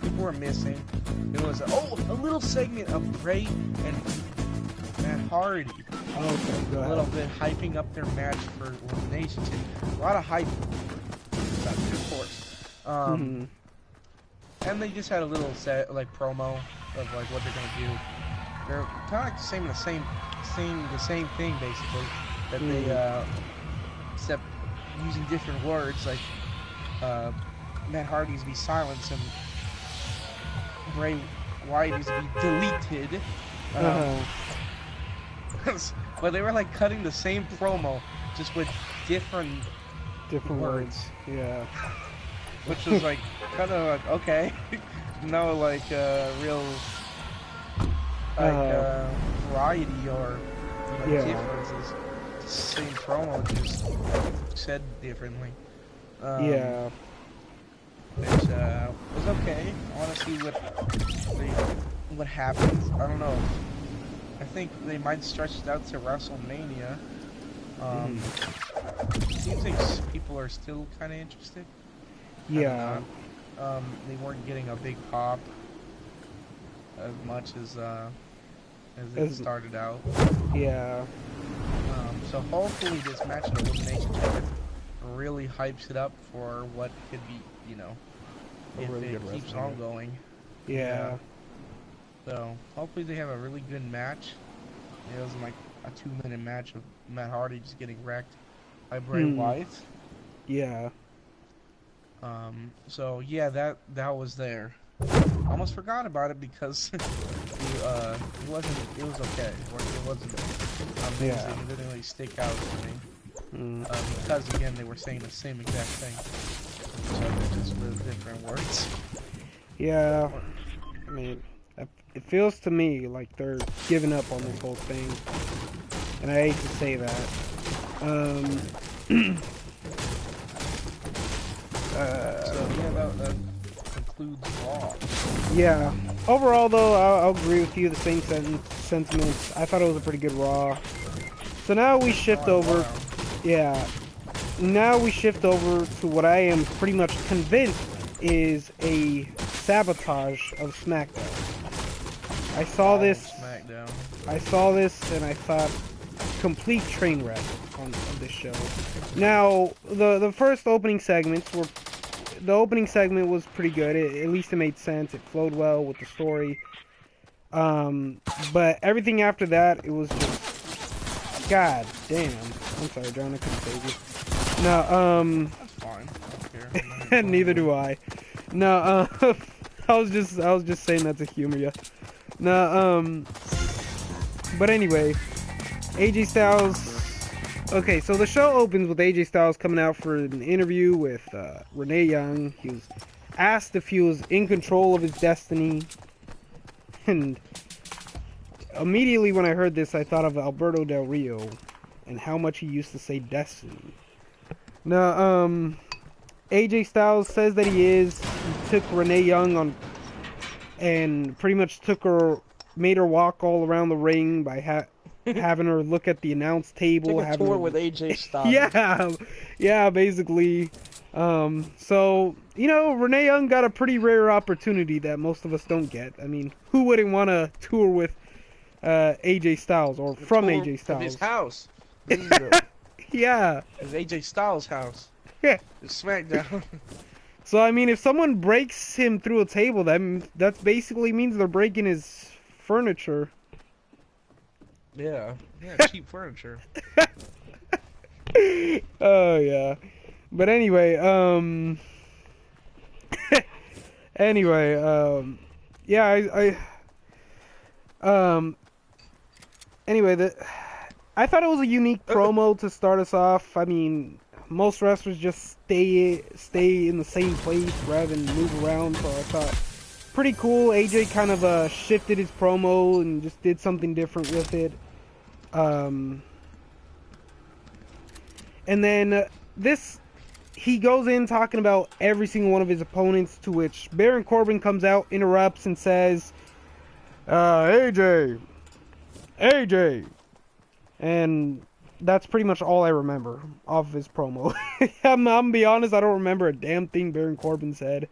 people were missing. It was a little segment of Bray and Matt Hardy. Okay, go ahead. A little bit hyping up their match for elimination. A lot of hype, of course. And they just had a little promo of like what they're gonna do. They're kind of like saying the same thing basically. That they except using different words like Matt Hardy's be silenced and Bray Wyatt is to be deleted. But they were like cutting the same promo, just with different words. Yeah. Which was like kind of like okay, no like real variety or differences. Same promo, just said differently. Which was okay. I want to see what happens. I don't know. I think they might stretch it out to WrestleMania. Seems like people are still kind of interested. Yeah. They weren't getting a big pop as much as it started out. Yeah. So hopefully this match at Elimination Chamber really hypes it up for what could be, you know, if really it keeps on going. Yeah. So hopefully they have a really good match. It wasn't like a 2-minute match of Matt Hardy just getting wrecked by Bray Wyatt. Yeah. So yeah, that was there. Almost forgot about it because it was okay. It wasn't amazing. It didn't really stick out to me. Because again, they were saying the same exact thing, so just with different words. Yeah. I mean, it feels to me like they're giving up on this whole thing. and I hate to say that. So yeah, that concludes Raw. Yeah. Overall, though, I'll agree with you. The same sentiments. I thought it was a pretty good Raw. So now we shift over. Yeah. Now we shift over to what I am pretty much convinced is a sabotage of SmackDown. I saw this. SmackDown. I saw this and I thought complete train wreck on this show. Now the first opening segments were. The opening segment was pretty good. At least it made sense. It flowed well with the story. But everything after that, it was just... God damn. I'm sorry, John. I couldn't save you. No, That's fine. I don't care. neither do I. No, I was just saying that to humor you. No, but anyway, AJ Styles... Okay, so the show opens with AJ Styles coming out for an interview with Renee Young. He was asked if he was in control of his destiny. And immediately when I heard this, I thought of Alberto Del Rio and how much he used to say destiny. Now, AJ Styles says that he is. He took Renee Young on and pretty much made her walk all around the ring by having her look at the announce table. Take a tour with AJ Styles. yeah, basically. So, you know, Renee Young got a pretty rare opportunity that most of us don't get. I mean, who wouldn't want to tour with AJ Styles or from AJ Styles? His house. Yeah. It's AJ Styles' house. Yeah. It's SmackDown. So, I mean, if someone breaks him through a table, that basically means they're breaking his furniture. Yeah, cheap furniture. Oh yeah, but anyway, yeah, anyway, I thought it was a unique promo to start us off. I mean, most wrestlers just stay in the same place rather than move around, so I thought pretty cool. AJ kind of shifted his promo and just did something different with it. And then he goes in talking about every single one of his opponents, to which Baron Corbin comes out, interrupts, and says, AJ, and that's pretty much all I remember off of his promo. I'm gonna be honest, I don't remember a damn thing Baron Corbin said.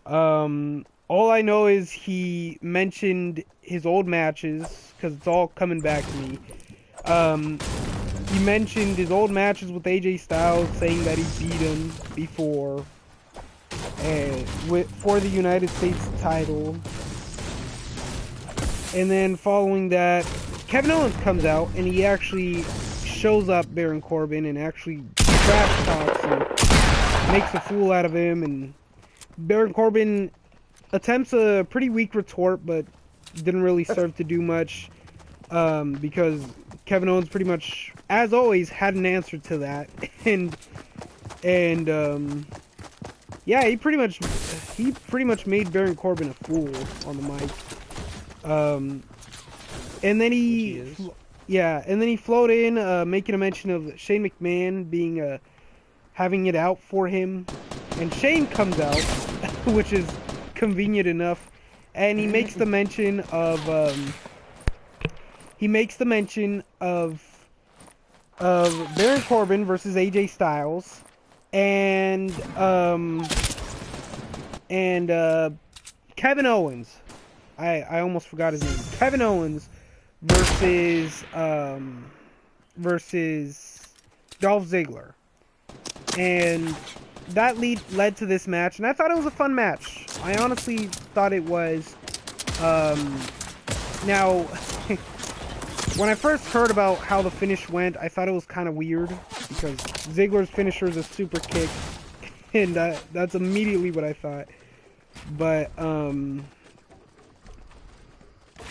All I know is he mentioned his old matches, because it's all coming back to me. He mentioned his old matches with AJ Styles, saying that he beat him before for the United States title. And then following that, Kevin Owens comes out, and he actually shows up Baron Corbin and actually trash talks and makes a fool out of him. And Baron Corbin attempts a pretty weak retort, but didn't really serve to do much, because Kevin Owens pretty much, as always, had an answer to that, and yeah, he pretty much made Baron Corbin a fool on the mic, and then he floated in, making a mention of Shane McMahon being having it out for him, and Shane comes out, which is convenient enough, and he makes the mention of Baron Corbin versus AJ Styles, and Kevin Owens. I almost forgot his name. Kevin Owens versus Dolph Ziggler, and that led to this match, and I thought it was a fun match. I honestly thought it was. Now, when I first heard about how the finish went, I thought it was kind of weird, because Ziggler's finisher is a super kick, and that's immediately what I thought. But,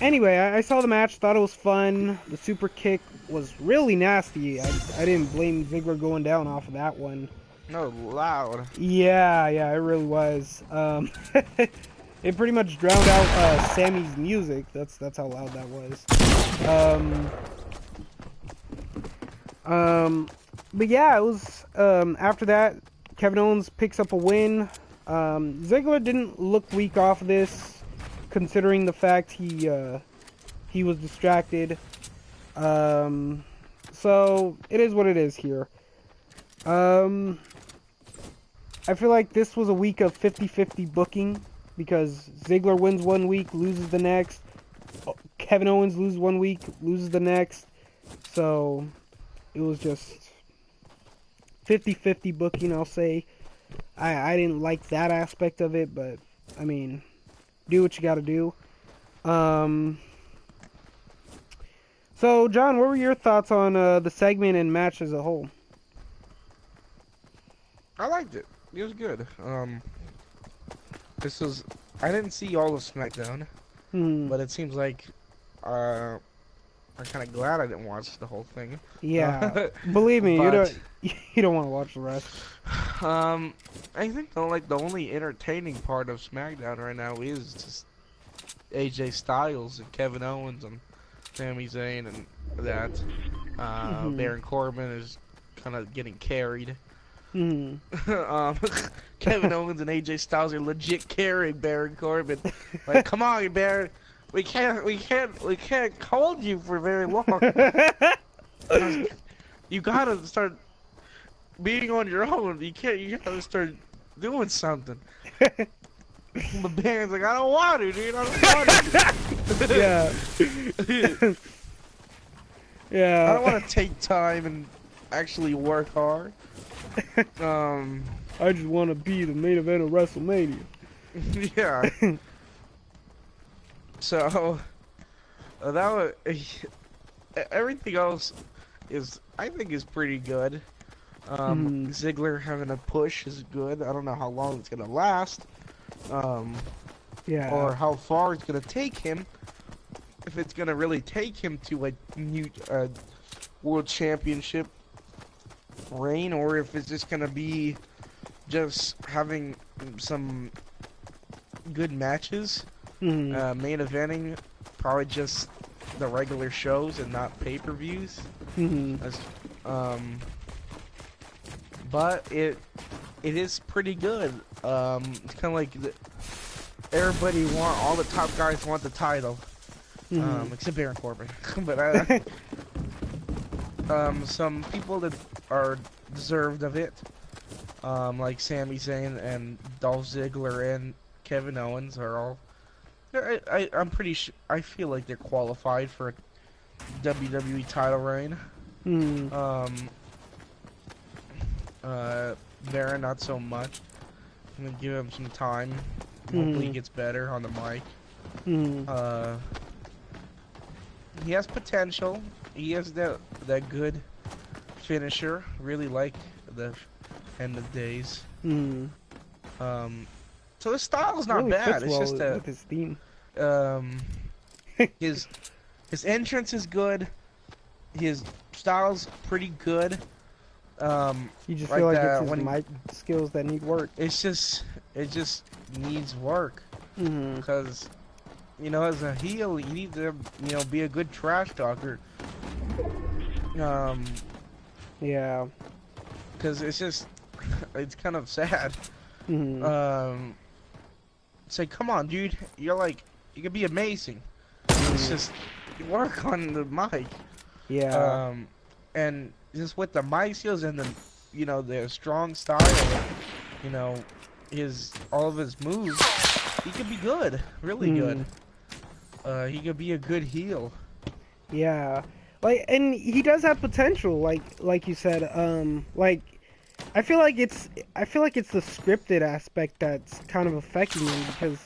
anyway, I saw the match, thought it was fun. The super kick was really nasty. I didn't blame Ziggler going down off of that one. No, loud. Yeah, it really was. It pretty much drowned out Sammy's music. That's how loud that was. But yeah, it was after that, Kevin Owens picks up a win. Ziggler didn't look weak off of this, considering the fact he was distracted. So it is what it is here. I feel like this was a week of 50-50 booking because Ziggler wins one week, loses the next. Kevin Owens loses one week, loses the next. So it was just 50-50 booking, I'll say. I didn't like that aspect of it, but I mean, do what you gotta do. So, John, what were your thoughts on the segment and match as a whole? I liked it. It was good. I didn't see all of SmackDown, but it seems like I'm kind of glad I didn't watch the whole thing. Yeah, believe me, you don't want to watch the rest. I think the only entertaining part of SmackDown right now is just AJ Styles and Kevin Owens and Sami Zayn and that. Baron Corbin is kind of getting carried. Kevin Owens and AJ Styles are legit carrying Baron Corbin. Like, come on, Baron, we can't hold you for very long. You gotta start being on your own. You gotta start doing something. But Baron's like, I don't want to, dude. I don't want to. Yeah. Yeah. I don't want to take time and actually work hard. I just want to be the main event of WrestleMania. Yeah. So that was everything else I think is pretty good. Ziggler having a push is good. I don't know how long it's gonna last. Yeah. Or how far it's gonna take him. If it's gonna really take him to a new world championship reign, or if it's just gonna be just having some good matches, main eventing, probably just the regular shows and not pay-per-views. But it is pretty good. It's kind of like all the top guys want the title, except Baron Corbin. But some people that are deserved of it, like Sami Zayn and Dolph Ziggler and Kevin Owens are all. I'm pretty sure. I feel like they're qualified for a WWE title reign. Baron not so much. I'm gonna give him some time. Hopefully he gets better on the mic. He has potential. He has that good finisher. Really like the end of days. So his style's not really bad. It's well just with his theme. His entrance is good. His style's pretty good. You just feel like it's his when mic skills that need work. it just needs work. Because as a heel, you need to be a good trash talker. Yeah. Because it's kind of sad. Say, come on, dude. You could be amazing. It's just work on the mic. Yeah. And just with the mic skills and the the strong style, all of his moves, he could be good, really good. He could be a good heel. Yeah. And he does have potential, like you said. I feel like it's the scripted aspect that's kind of affecting him, because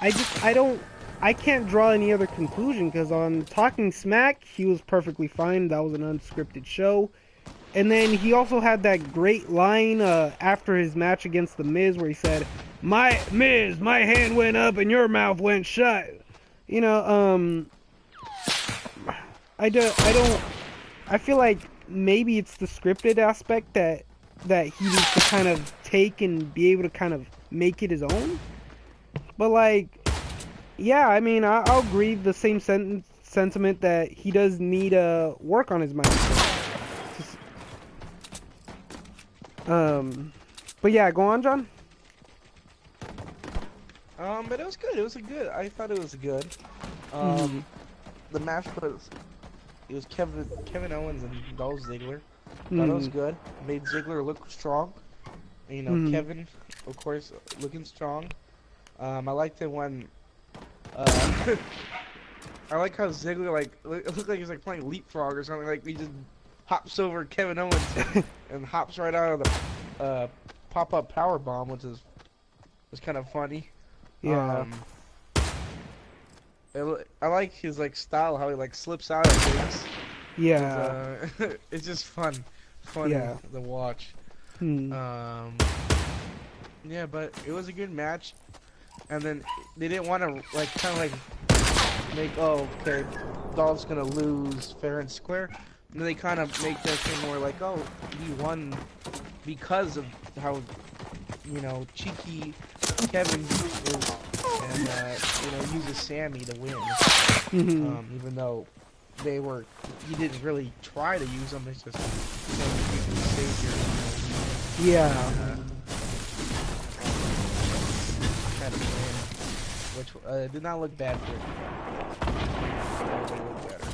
I can't draw any other conclusion, because on Talking Smack he was perfectly fine. That was an unscripted show. And then he also had that great line after his match against The Miz where he said, my hand went up and your mouth went shut. I feel like maybe it's the scripted aspect that he needs to kind of take and be able to kind of make it his own. But yeah, I mean, I'll agree the same sentiment that he does need work on his mic But yeah, go on, John. But it was good. I thought it was good. The match was Kevin Owens and Dolph Ziggler. Thought it was good. Made Ziggler look strong. You know, Kevin, of course, looking strong. I liked it when. I like how Ziggler it looked like he's like playing leapfrog or something. Like he just hops over Kevin Owens and hops right out of the pop-up power bomb, which was kind of funny. Yeah. I like his like style, how he like slips out of things. Yeah. It's just fun Yeah. to watch. Yeah, but it was a good match, and then they didn't want to like kind of like make okay, Dolph's gonna lose fair and square. And then they kind of make that thing more like he won because of how cheeky Kevin is, and uses Sammy to win. Even though he didn't really try to use them. It's just savior. Yeah. Kind of win, which did not look bad for it. Look better.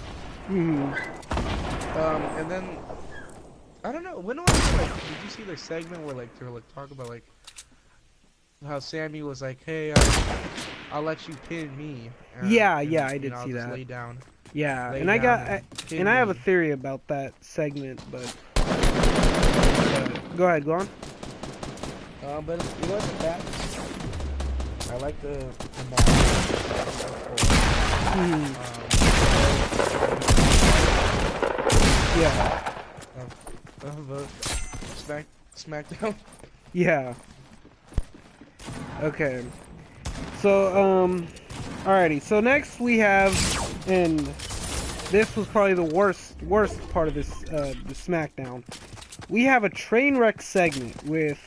And then I don't know. When was it, like? Did you see the segment where like they were like talking about like how Sammy was like, "Hey, I'll let you pin me." Yeah, I did see just that. lay down. Yeah, Lay and down I have a theory about that segment, but go ahead, go on. But it wasn't bad. I like the match. Yeah. SmackDown. Yeah. Okay. So, alrighty. So next we have, and this was probably the worst part of this, the SmackDown. We have a train wreck segment with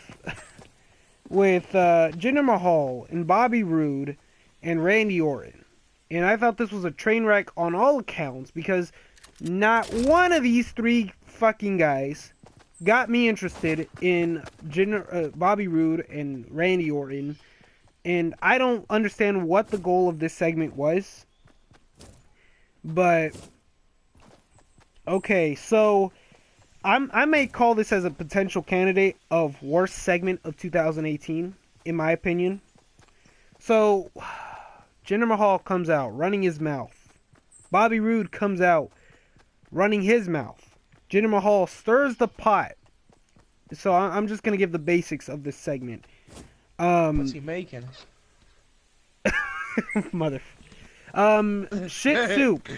Jinder Mahal and Bobby Roode and Randy Orton. And I thought this was a train wreck on all accounts because not one of these three fucking guys got me interested in Bobby Roode and Randy Orton. And I don't understand what the goal of this segment was. But okay, so I may call this as a potential candidate of worst segment of 2018, in my opinion. So, Jinder Mahal comes out running his mouth. Bobby Roode comes out running his mouth. Jinder Mahal stirs the pot. So I'm just gonna give the basics of this segment. What's he making? Mother. Shit soup.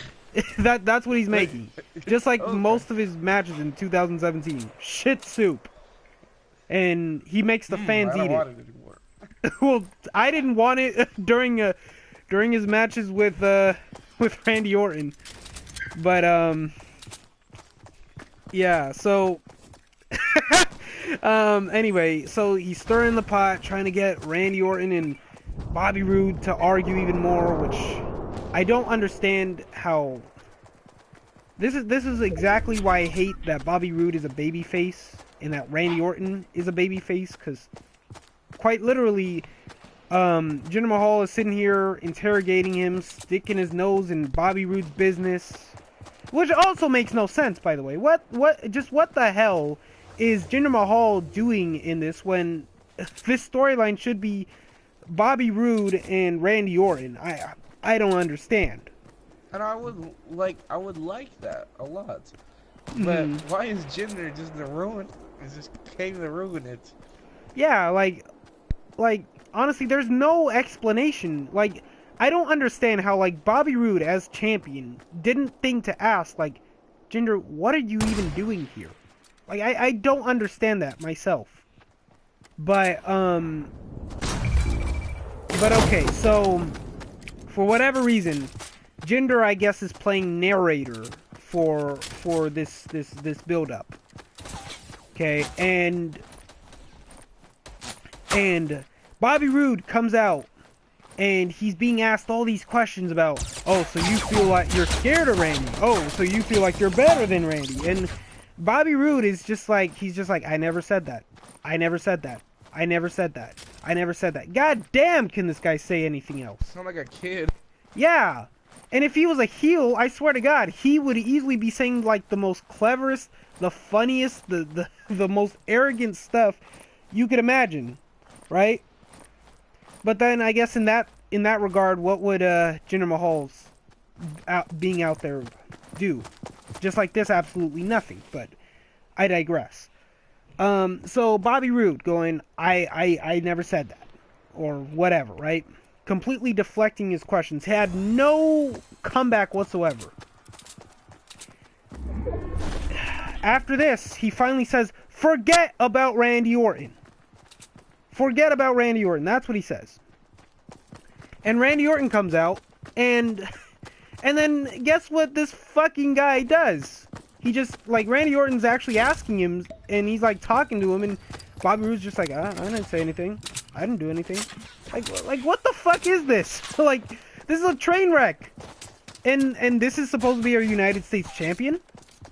That's what he's making. Just like most of his matches in 2017. Shit soup. And he makes the fans eat it. Well, I didn't want it during his matches with Randy Orton. But yeah, so anyway, so he's stirring the pot, trying to get Randy Orton and Bobby Roode to argue even more, which I don't understand how. This is exactly why I hate that Bobby Roode is a babyface and that Randy Orton is a babyface, because quite literally, Jinder Mahal is sitting here interrogating him, sticking his nose in Bobby Roode's business, which also makes no sense, by the way. What the hell is Jinder Mahal doing in this when this storyline should be Bobby Roode and Randy Orton? I don't understand. And I would like that a lot. But why is Jinder just the ruin? Is just came to ruin it? Yeah, like honestly, there's no explanation. Like, I don't understand how like Bobby Roode as champion didn't think to ask like, Jinder, what are you even doing here? Like, I don't understand that myself. But okay, so for whatever reason, Jinder, I guess, is playing narrator for this build up. Okay, and Bobby Roode comes out and he's being asked all these questions about, oh, so you feel like you're scared of Randy? Oh, so you feel like you're better than Randy? And Bobby Roode is just like, he's just like, I never said that. I never said that. I never said that. I never said that. God damn, can this guy say anything else? Sound like a kid. Yeah. And if he was a heel, I swear to God, he would easily be saying like the most cleverest, the funniest, the most arrogant stuff you could imagine, right? But then I guess in that regard, what would Jinder Mahal's being out there do? Just like this, absolutely nothing. But I digress. So Bobby Roode going, I never said that, or whatever, right? Completely deflecting his questions. Had no comeback whatsoever. After this, he finally says, forget about Randy Orton. Forget about Randy Orton. That's what he says. And Randy Orton comes out, and then guess what this fucking guy does? He just, like, Randy Orton's actually asking him, and he's, like, talking to him, and Bobby Roode's just like, I didn't say anything. I didn't do anything. Like, what the fuck is this? Like, this is a train wreck. And this is supposed to be our United States champion?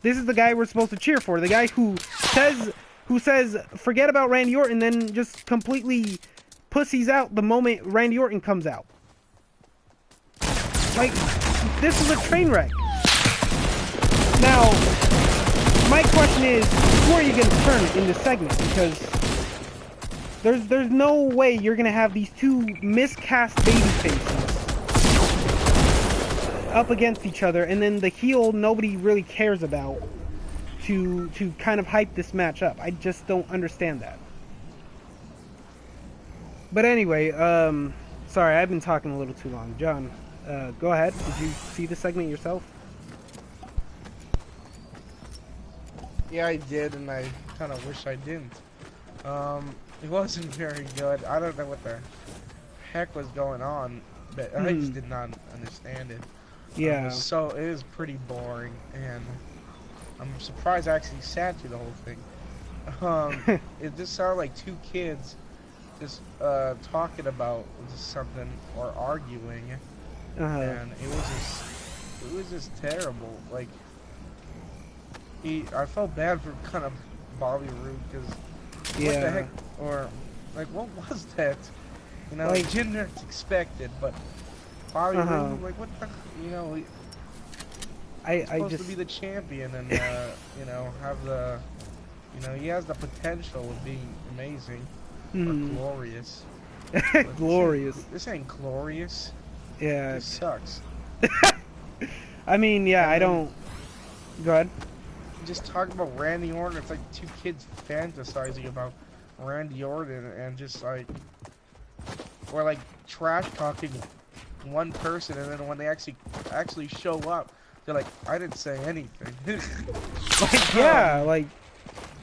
This is the guy we're supposed to cheer for. The guy who says, forget about Randy Orton, then just completely pussies out the moment Randy Orton comes out. Like, this is a train wreck. Now, my question is, who are you going to turn in this segment? Because there's no way you're going to have these two miscast babyfaces up against each other, and then the heel nobody really cares about to kind of hype this match up. I just don't understand that. But anyway, sorry, I've been talking a little too long. John, go ahead. Did you see the segment yourself? Yeah, I did, and I kind of wish I didn't. It wasn't very good. I don't know what the heck was going on, but I just did not understand it. Yeah. So it is pretty boring, and I'm surprised I actually sat through the whole thing. It just sounded like two kids just talking about something or arguing, and it was just terrible. Like, I felt bad for kind of Bobby Roode, because what the heck, or like, what was that? You know, like, Jinder expected, but Bobby Roode, like, what the, you know, he's supposed to be the champion, and you know, have the, you know, he has the potential of being amazing, or glorious. Glorious. This ain't glorious. Yeah. This sucks. I mean, yeah, I don't. Go ahead. Just talking about Randy Orton, it's like two kids fantasizing about Randy Orton, and just like, or like trash talking one person, and then when they actually show up, they're like, I didn't say anything. Like, yeah, like,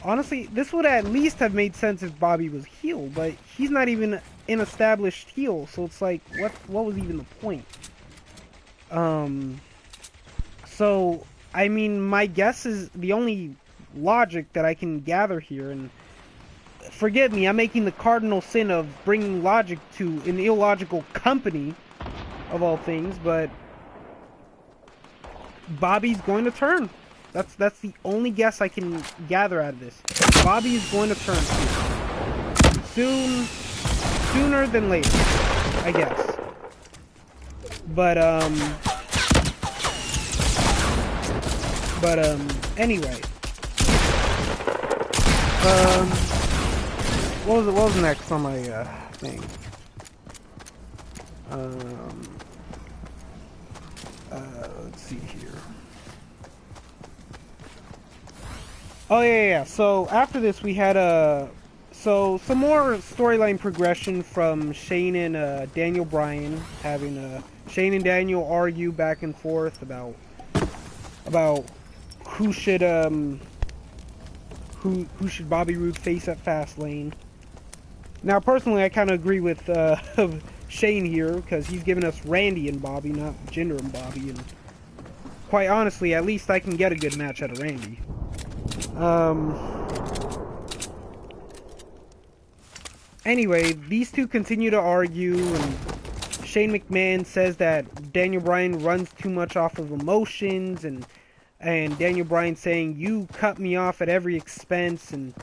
honestly, this would at least have made sense if Bobby was heel, but he's not even an established heel, so it's like, what was even the point? So, I mean, my guess is the only logic that I can gather here, and forgive me, I'm making the cardinal sin of bringing logic to an illogical company, of all things, but Bobby's going to turn. That's the only guess I can gather out of this. Bobby is going to turn sooner than later, I guess. But anyway, what was next on my thing? Let's see here. Oh yeah. So after this, we had some more storyline progression from Shane and Daniel Bryan, having Shane and Daniel argue back and forth about who should Bobby Roode face at Fastlane. Now, personally, I kind of agree with Shane here, because he's giving us Randy and Bobby, not Jinder and Bobby, and quite honestly, at least I can get a good match out of Randy. Anyway, these two continue to argue, and Shane McMahon says that Daniel Bryan runs too much off of emotions, and and Daniel Bryan saying, "You cut me off at every expense." And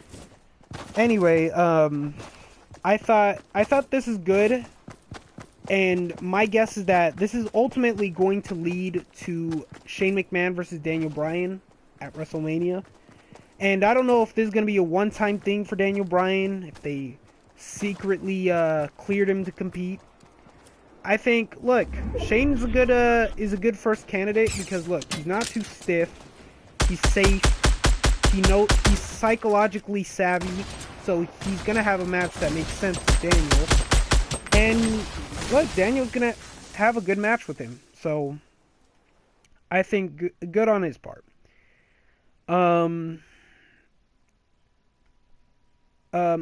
anyway, I thought this is good, and my guess is that this is ultimately going to lead to Shane McMahon versus Daniel Bryan at WrestleMania. And I don't know if this is going to be a one-time thing for Daniel Bryan, if they secretly cleared him to compete. I think, look, Shane's is a good first candidate because, look, he's not too stiff, he's safe, he's psychologically savvy, so he's gonna have a match that makes sense to Daniel. And look, Daniel's gonna have a good match with him, so I think good on his part.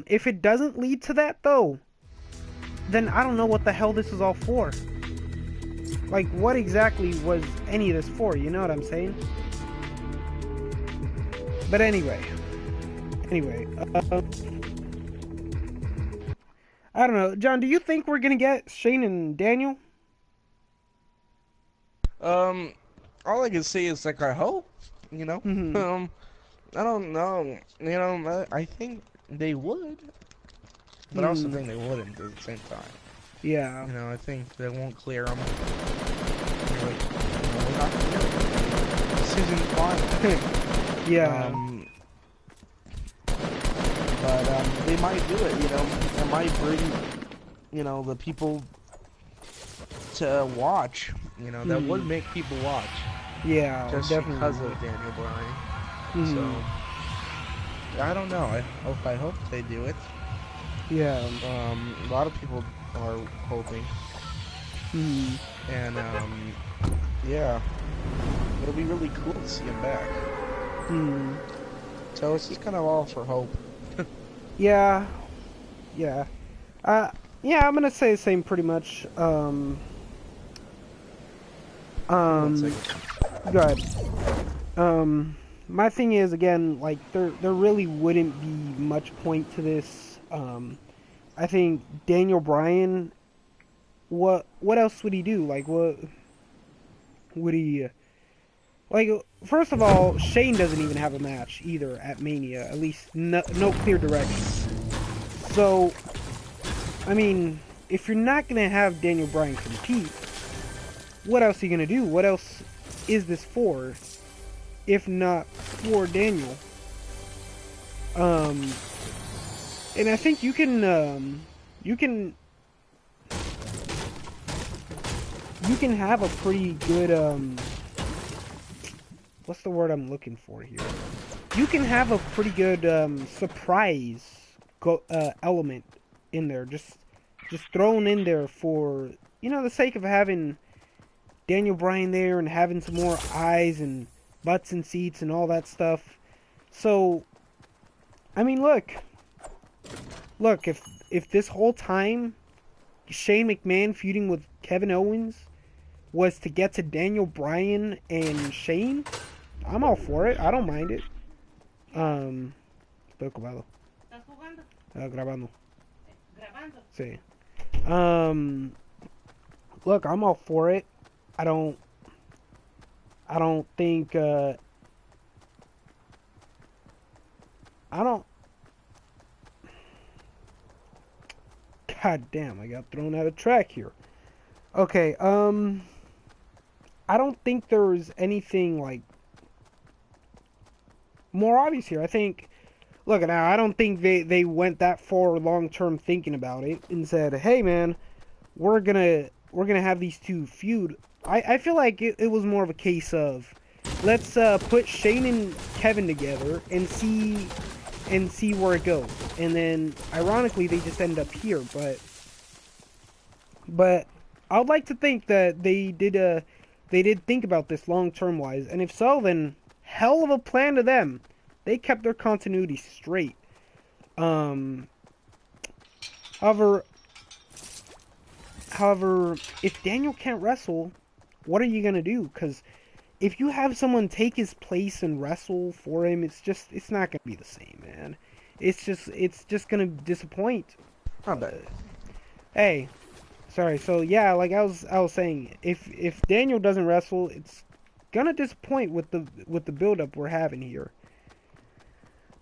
If it doesn't lead to that though, then I don't know what the hell this is all for. Like, what exactly was any of this for? You know what I'm saying? But anyway, I don't know. John, do you think we're gonna get Shane and Daniel? All I can say is, like, I hope, you know? Mm-hmm. I don't know. You know, I think they would, but I also think they wouldn't at the same time. Yeah. You know, I think they won't clear them. Like, we're not clear them. Decision's fine. Yeah. But they might do it, you know. It might bring, you know, the people to watch. You know, that would make people watch. Yeah, just definitely. Because of Daniel Bryan. So, I don't know. I hope they do it. Yeah. A lot of people are hoping. And, yeah. It'll be really cool to see him back. So it's just kind of all for hope. Yeah. Yeah. Yeah, I'm gonna say the same pretty much. One second. Go ahead. My thing is, again, like, there really wouldn't be much point to this. I think Daniel Bryan, what else would he do? Like, what would he, like, first of all, Shane doesn't even have a match either at Mania, at least no clear direction. So, I mean, if you're not gonna have Daniel Bryan compete, what else are you gonna do? What else is this for, if not for Daniel? And I think you can have a pretty good, what's the word I'm looking for here? You can have a pretty good, surprise element in there, just thrown in there for, you know, the sake of having Daniel Bryan there and having some more eyes and butts and seats and all that stuff. So, I mean, look, if this whole time Shane McMahon feuding with Kevin Owens was to get to Daniel Bryan and Shane, I'm all for it. I don't mind it. Estoy ocupado. ¿Estás jugando? Grabando. ¿Grabando? Sí. Look, I'm all for it. I don't think, God damn, I got thrown out of track here. Okay, I don't think there's anything, like, more obvious here. I think, look, now, I don't think they went that far long-term thinking about it and said, hey, man, we're gonna have these two feud. I feel like it was more of a case of, let's put Shane and Kevin together and see where it goes. And then, ironically, they just end up here. But I would like to think that they did think about this long-term wise. And if so, then hell of a plan to them. They kept their continuity straight. However, if Daniel can't wrestle, what are you gonna do? Because if you have someone take his place and wrestle for him, it's not gonna be the same, man. It's just gonna disappoint. Not bad. Hey, sorry. So yeah, like I was saying, if Daniel doesn't wrestle, gonna disappoint with the build-up we're having here.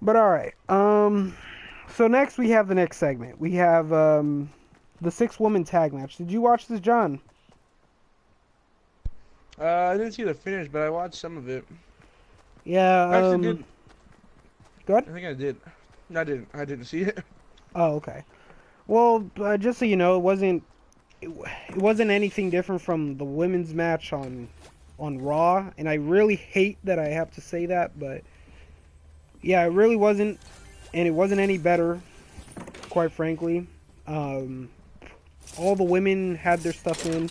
But all right. So next we have the next segment. We have the 6-woman tag match. Did you watch this, John? I didn't see the finish, but I watched some of it. Yeah. I actually did. Go ahead. I think I did. No, I didn't. I didn't see it. Oh, okay. Well, just so you know, it wasn't anything different from the women's match on Raw, and I really hate that I have to say that, but yeah, it really wasn't, and it wasn't any better, quite frankly. All the women had their stuff in.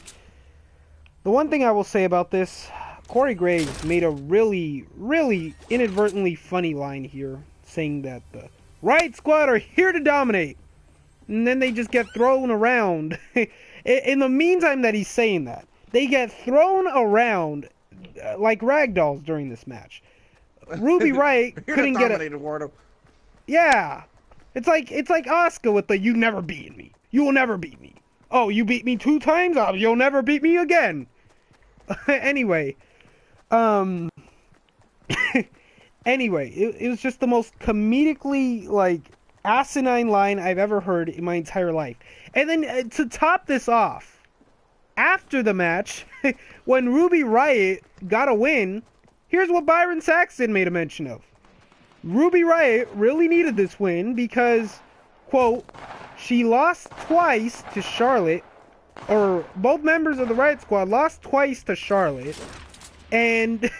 The one thing I will say about this, Corey Graves made a really, really inadvertently funny line here, saying that the Riot Squad are here to dominate, and then they just get thrown around. In the meantime that he's saying that, they get thrown around like ragdolls during this match. Ruby Riot couldn't get it. Yeah, it's like Asuka with the "you never beat me, you will never beat me." Oh, you beat me 2 times? Oh, you'll never beat me again. Anyway, anyway, it was just the most comedically like asinine line I've ever heard in my entire life. And then to top this off, after the match, when Ruby Riot got a win, here's what Byron Saxton made a mention of. Ruby Riot really needed this win because, quote, she lost twice to Charlotte, or both members of the Riot Squad lost twice to Charlotte, and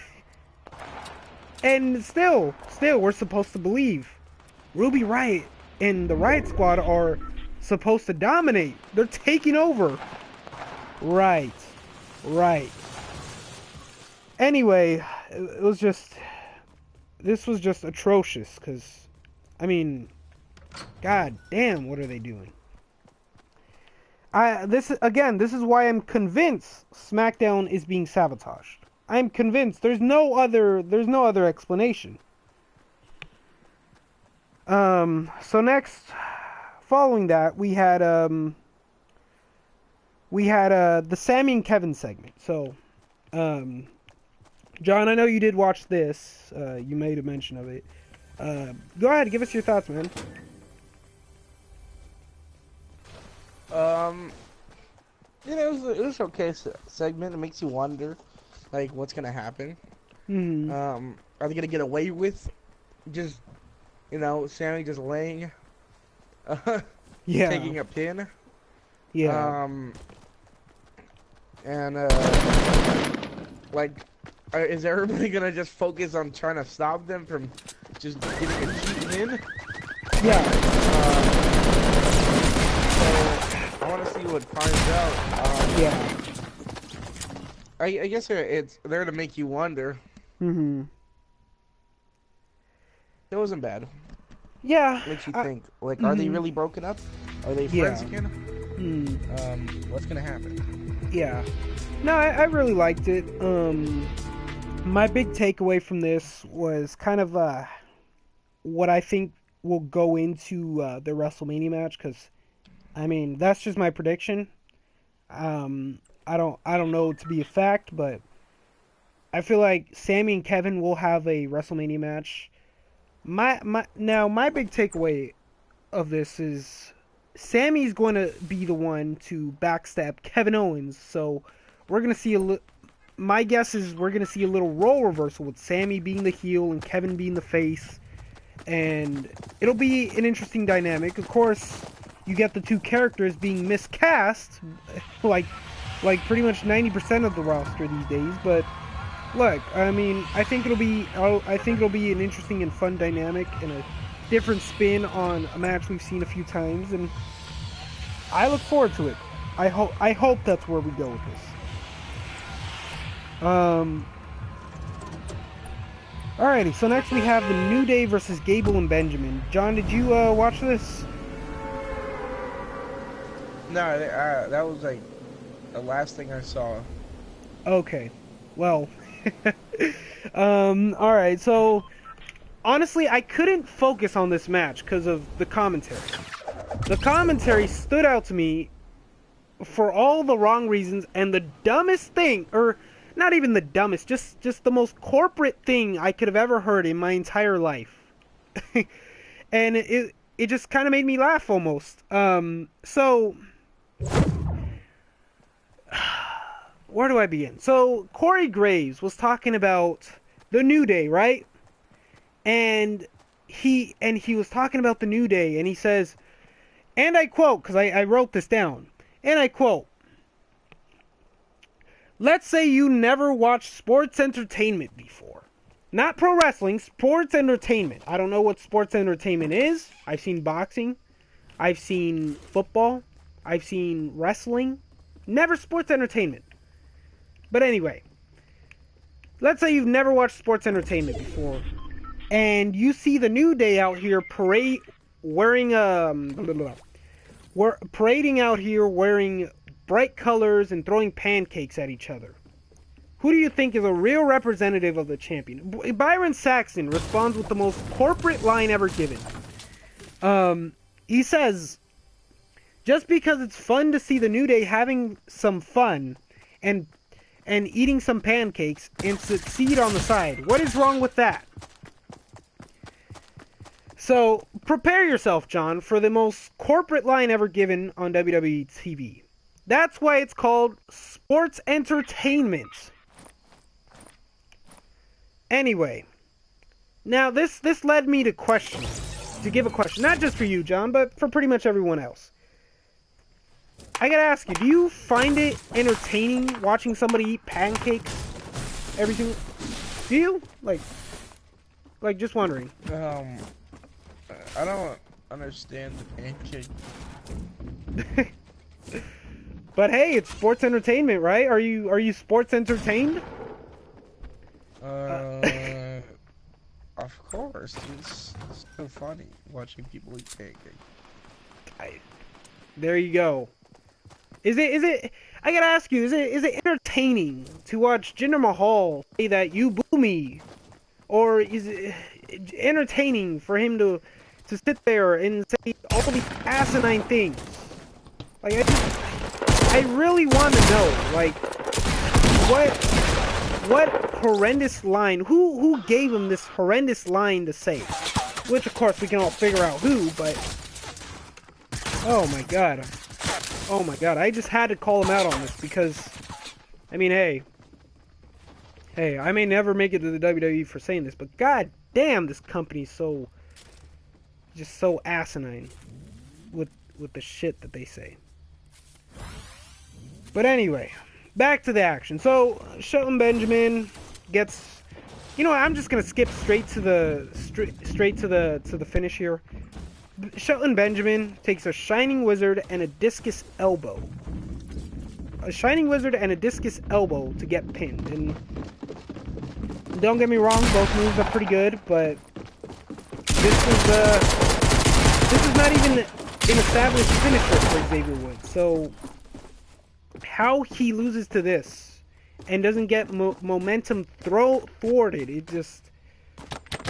still we're supposed to believe Ruby Riot and the Riot Squad are supposed to dominate. They're taking over. Right. Anyway, this was just atrocious, because, I mean, god damn, what are they doing? This is why I'm convinced SmackDown is being sabotaged. I'm convinced there's no other explanation. So next, following that, we had the Sammy and Kevin segment. So, John, I know you did watch this. You made a mention of it. Go ahead, give us your thoughts, man. It was okay segment. It makes you wonder, like, what's gonna happen. Mm-hmm. Are they gonna get away with just, Sammy just laying, taking a pin? Yeah. Is everybody gonna just focus on trying to stop them from just getting a cheap win? Yeah. So I want to see what finds out. Yeah. I guess it's there to make you wonder. Mm-hmm. It wasn't bad. Yeah. Makes you think. Like, are they really broken up? Are they friends again? What's gonna happen? Yeah. No, I really liked it. My big takeaway from this was kind of what I think will go into the WrestleMania match, because I mean, that's just my prediction. I don't know to be a fact, but I feel like Sammy and Kevin will have a WrestleMania match. My big takeaway of this is Sammy's going to be the one to backstab Kevin Owens, so we're going to see my guess is we're going to see a little role reversal with Sammy being the heel and Kevin being the face, and it'll be an interesting dynamic. Of course, you get the two characters being miscast, like pretty much 90% of the roster these days, but look, I mean, I think it'll be an interesting and fun dynamic and a different spin on a match we've seen a few times, and I look forward to it. I hope that's where we go with this. Alrighty, so next we have the New Day versus Gable and Benjamin. John, did you watch this? No, that was like the last thing I saw. Okay, well, alright, so honestly, I couldn't focus on this match because of the commentary. The commentary stood out to me for all the wrong reasons, and the dumbest thing, or not even the dumbest, just the most corporate thing I could have ever heard in my entire life. And it just kind of made me laugh almost. So where do I begin? So Corey Graves was talking about the New Day, right? And he was talking about the New Day, and he says, and I quote, because I wrote this down, and I quote, "Let's say you never watched sports entertainment before. Not pro wrestling, sports entertainment. I don't know what sports entertainment is. I've seen boxing. I've seen football. I've seen wrestling. Never sports entertainment. But anyway, let's say you've never watched sports entertainment before, and you see the New Day out here parading out here wearing bright colors and throwing pancakes at each other. Who do you think is a real representative of the champion?" Byron Saxton responds with the most corporate line ever given. He says, "Just because it's fun to see the New Day having some fun and eating some pancakes and succeed on the side, what is wrong with that?" So, prepare yourself, John, for the most corporate line ever given on WWE TV. That's why it's called sports entertainment. Anyway, now this led me to give a question, not just for you, John, but for pretty much everyone else. I gotta ask you, do you find it entertaining watching somebody eat pancakes every single... Do you? Like just wondering. I don't understand the pancake. But hey, it's sports entertainment, right? Are you sports entertained? Of course. It's so funny watching people eat pancakes. There you go. Is it? I gotta ask you, is it entertaining to watch Jinder Mahal say that "you boo me," or is it entertaining for him to sit there and say all these asinine things? Like, I really want to know, like, what horrendous line? Who gave him this horrendous line to say? Which, of course, we can all figure out who, but oh my god. Oh my god, I just had to call him out on this because, I mean, hey, I may never make it to the WWE for saying this, but god damn, this company's just so asinine with the shit that they say. But anyway, back to the action. So, Shelton Benjamin gets, you know what, I'm just gonna skip straight to the finish here. Shelton Benjamin takes a Shining Wizard and a Discus Elbow. A Shining Wizard and a Discus Elbow to get pinned. And don't get me wrong, both moves are pretty good, but this is not even an established finisher for Xavier Woods. So how he loses to this and doesn't get momentum thwarted,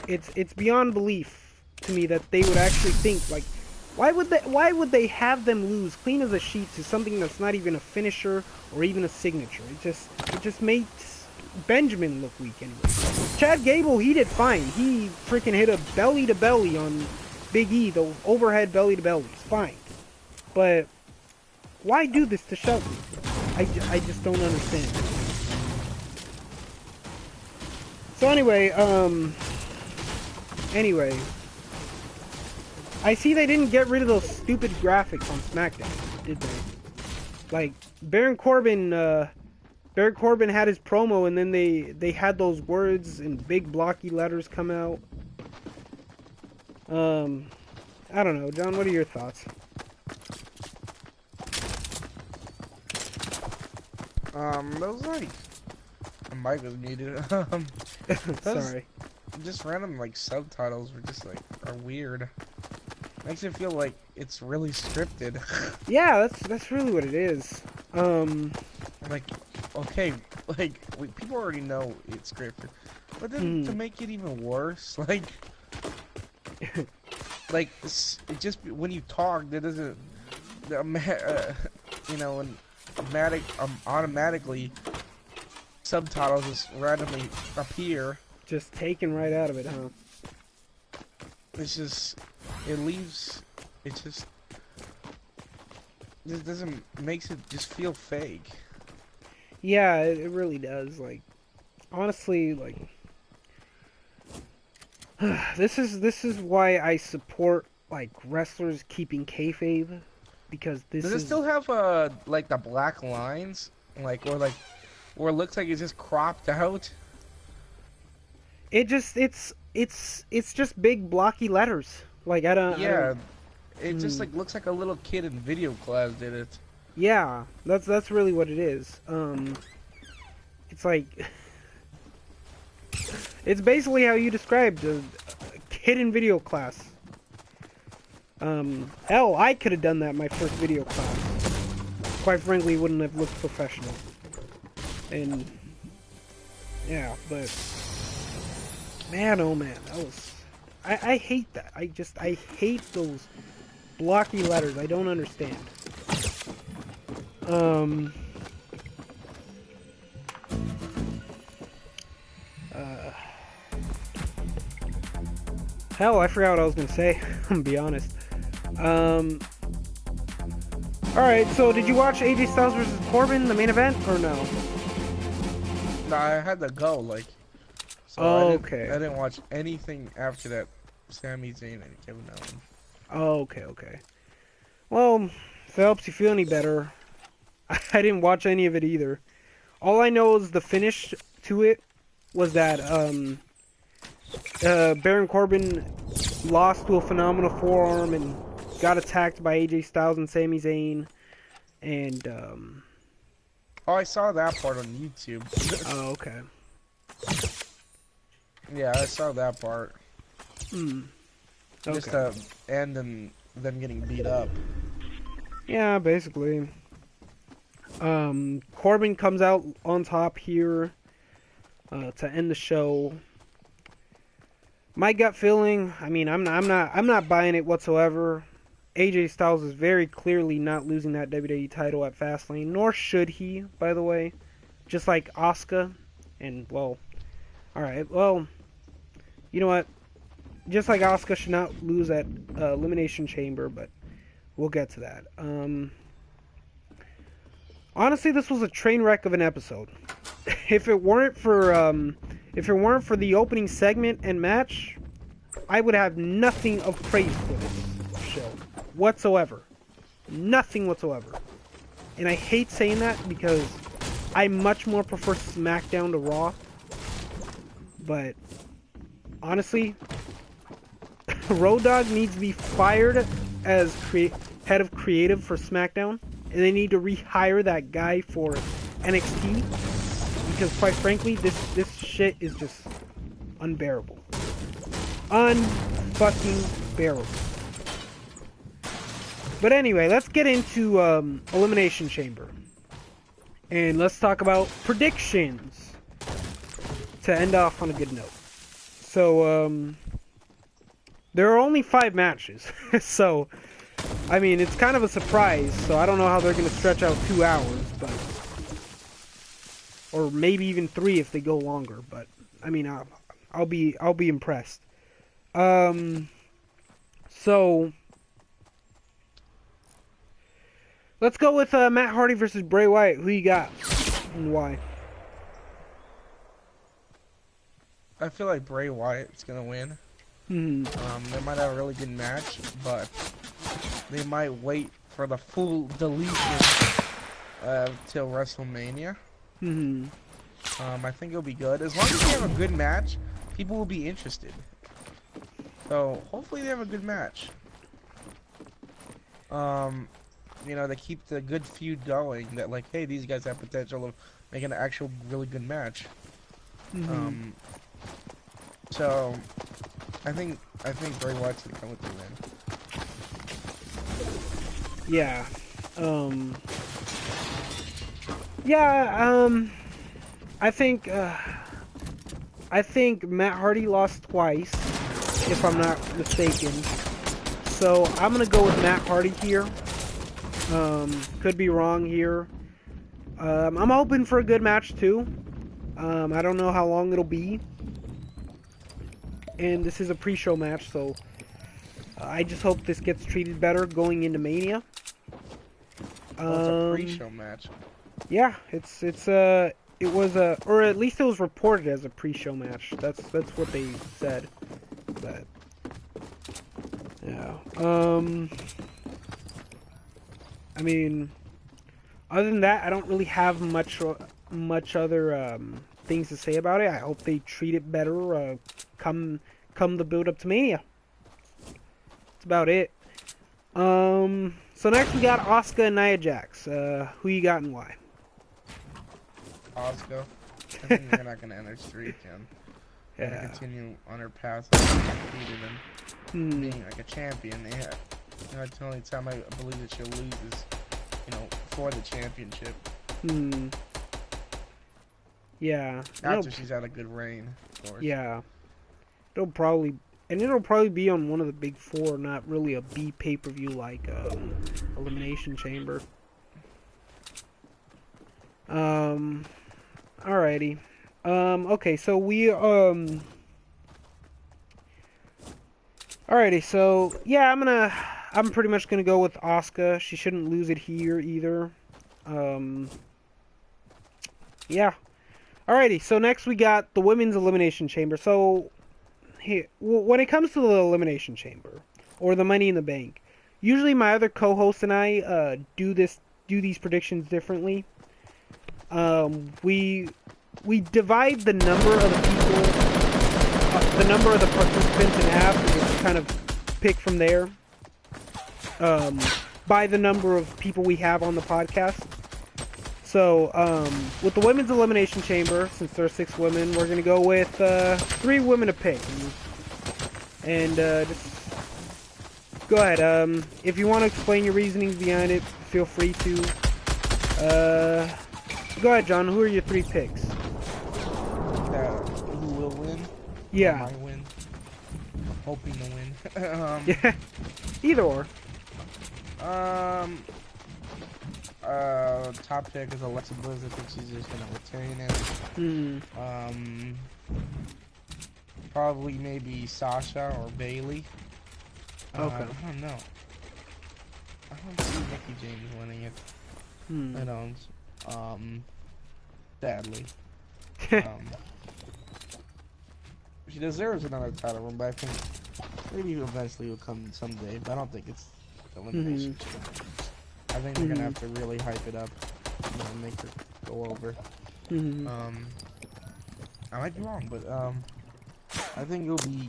it's beyond belief to me that they would actually think, like, why would they have them lose clean as a sheet to something that's not even a finisher or even a signature? It just makes Benjamin look weak anyway. Chad Gable, he did fine. He freaking hit a belly to belly on Big E, the overhead belly to belly. It's fine. But why do this to Shelton? I just don't understand. So anyway, I see they didn't get rid of those stupid graphics on SmackDown, did they? Like, Baron Corbin had his promo, and then they had those words in big blocky letters come out. I don't know, John, what are your thoughts? Those, like, my mic was muted. Sorry. Just random, like, subtitles were just, like, are weird. Makes it feel like it's really scripted. Yeah, that's really what it is. Like, okay, like, people already know it's scripted, but then to make it even worse, like, it just, when you talk, that doesn't, you know, automatically subtitles just randomly appear. Just taken right out of it, huh? It's just, it leaves, it just doesn't, makes it just feel fake. Yeah, it really does. Like, honestly, like, this is why I support like wrestlers keeping kayfabe, because this Does is it still have like the black lines, like or it looks like it's just cropped out? it just it's just big blocky letters. Like I Yeah, don't it just like looks like a little kid in video class did it. yeah, that's really what it is. It's like it's basically how you described a kid in video class. Hell, I could have done that in my first video class. Quite frankly, it wouldn't have looked professional. And yeah, but man, oh man, that was I hate that. I hate those blocky letters. I don't understand. Hell, I forgot what I was gonna say. I'm gonna be honest. Alright, so did you watch AJ Styles versus Corbin, the main event, or no? No, I had to go, like. So Okay. I didn't watch anything after that. Sami Zayn and Kevin Owens. Okay. Well, if it helps you feel any better, I didn't watch any of it either. All I know is the finish to it was that, Baron Corbin lost to a phenomenal forearm and got attacked by AJ Styles and Sami Zayn, and Oh, I saw that part on YouTube. oh, okay. Yeah, I saw that part. Okay. Just the end and them getting beat up. Yeah, basically. Corbin comes out on top here to end the show. My gut feeling, I mean, I'm not buying it whatsoever. AJ Styles is very clearly not losing that WWE title at Fastlane, nor should he, by the way. Just like Asuka, and well, alright, well, you know what? Just like Asuka should not lose at Elimination Chamber, but we'll get to that. Honestly, this was a train wreck of an episode. If it weren't for the opening segment and match, I would have nothing of praise for this show whatsoever. Nothing whatsoever. And I hate saying that because I much more prefer SmackDown to Raw. But honestly, Road Dogg needs to be fired as head of creative for SmackDown, and they need to rehire that guy for NXT, because quite frankly, this shit is just unbearable. Unfucking bearable. But anyway, let's get into Elimination Chamber. And let's talk about predictions to end off on a good note. So, there are only 5 matches. So, I mean, it's kind of a surprise. So I don't know how they're going to stretch out 2 hours, but... or maybe even 3 if they go longer. But, I mean, I'll be impressed. So... let's go with Matt Hardy versus Bray Wyatt. Who you got and why? I feel like Bray Wyatt's gonna win. They might have a really good match, but they might wait for the full deletion till WrestleMania. I think it'll be good. As long as they have a good match, people will be interested. So hopefully they have a good match. You know, they keep the good feud going. That like, hey, these guys have potential of making an actual really good match. So I think Bray Wyatt's gonna come with the win. Yeah. I think Matt Hardy lost twice, if I'm not mistaken. So I'm gonna go with Matt Hardy here. Could be wrong here. I'm hoping for a good match too. I don't know how long it'll be. And this is a pre-show match, so I just hope this gets treated better going into Mania. Oh, it's a pre-show match. Yeah, it was a, or at least it was reported as a pre-show match. That's what they said. But yeah, I mean, other than that, I don't really have much other things to say about it. I hope they treat it better come the build up to Mania. That's about it. So next we got Asuka and Nia Jax. Who you got and why? Asuka. I think they're not gonna enter streak and Yeah. continue on her path of undefeated and being like a champion. Yeah. You know, the only time I believe that she'll lose is, you know, for the championship. Yeah. After she's had a good reign, of course. Yeah. It'll probably be on one of the big four, not really a B pay-per-view like Elimination Chamber. Alrighty. Okay, so alrighty, so yeah, I'm pretty much gonna go with Asuka. She shouldn't lose it here either. Yeah. Alrighty, so next we got the Women's Elimination Chamber. So here, when it comes to the Elimination Chamber or the Money in the Bank, usually my other co-hosts and I do these predictions differently. We divide the number of the people, the number of the participants in half, and just kind of pick from there. By the number of people we have on the podcast. So, with the Women's Elimination Chamber, since there are 6 women, we're gonna go with 3 women to pick. And just go ahead. If you want to explain your reasonings behind it, feel free to. Go ahead, John. Who are your 3 picks? Who will win? Yeah. Or might win. I'm hoping to win. Yeah. Either or. Top pick is Alexa Bliss. I think she's just gonna retain it. Probably maybe Sasha or Bailey. Okay. I don't know. I don't see Mickey James winning it. I don't. Sadly. She deserves another title run, but I think maybe eventually will come someday. But I don't think it's elimination. I think they're gonna have to really hype it up, you know, make her go over. I might be wrong, but I think it'll be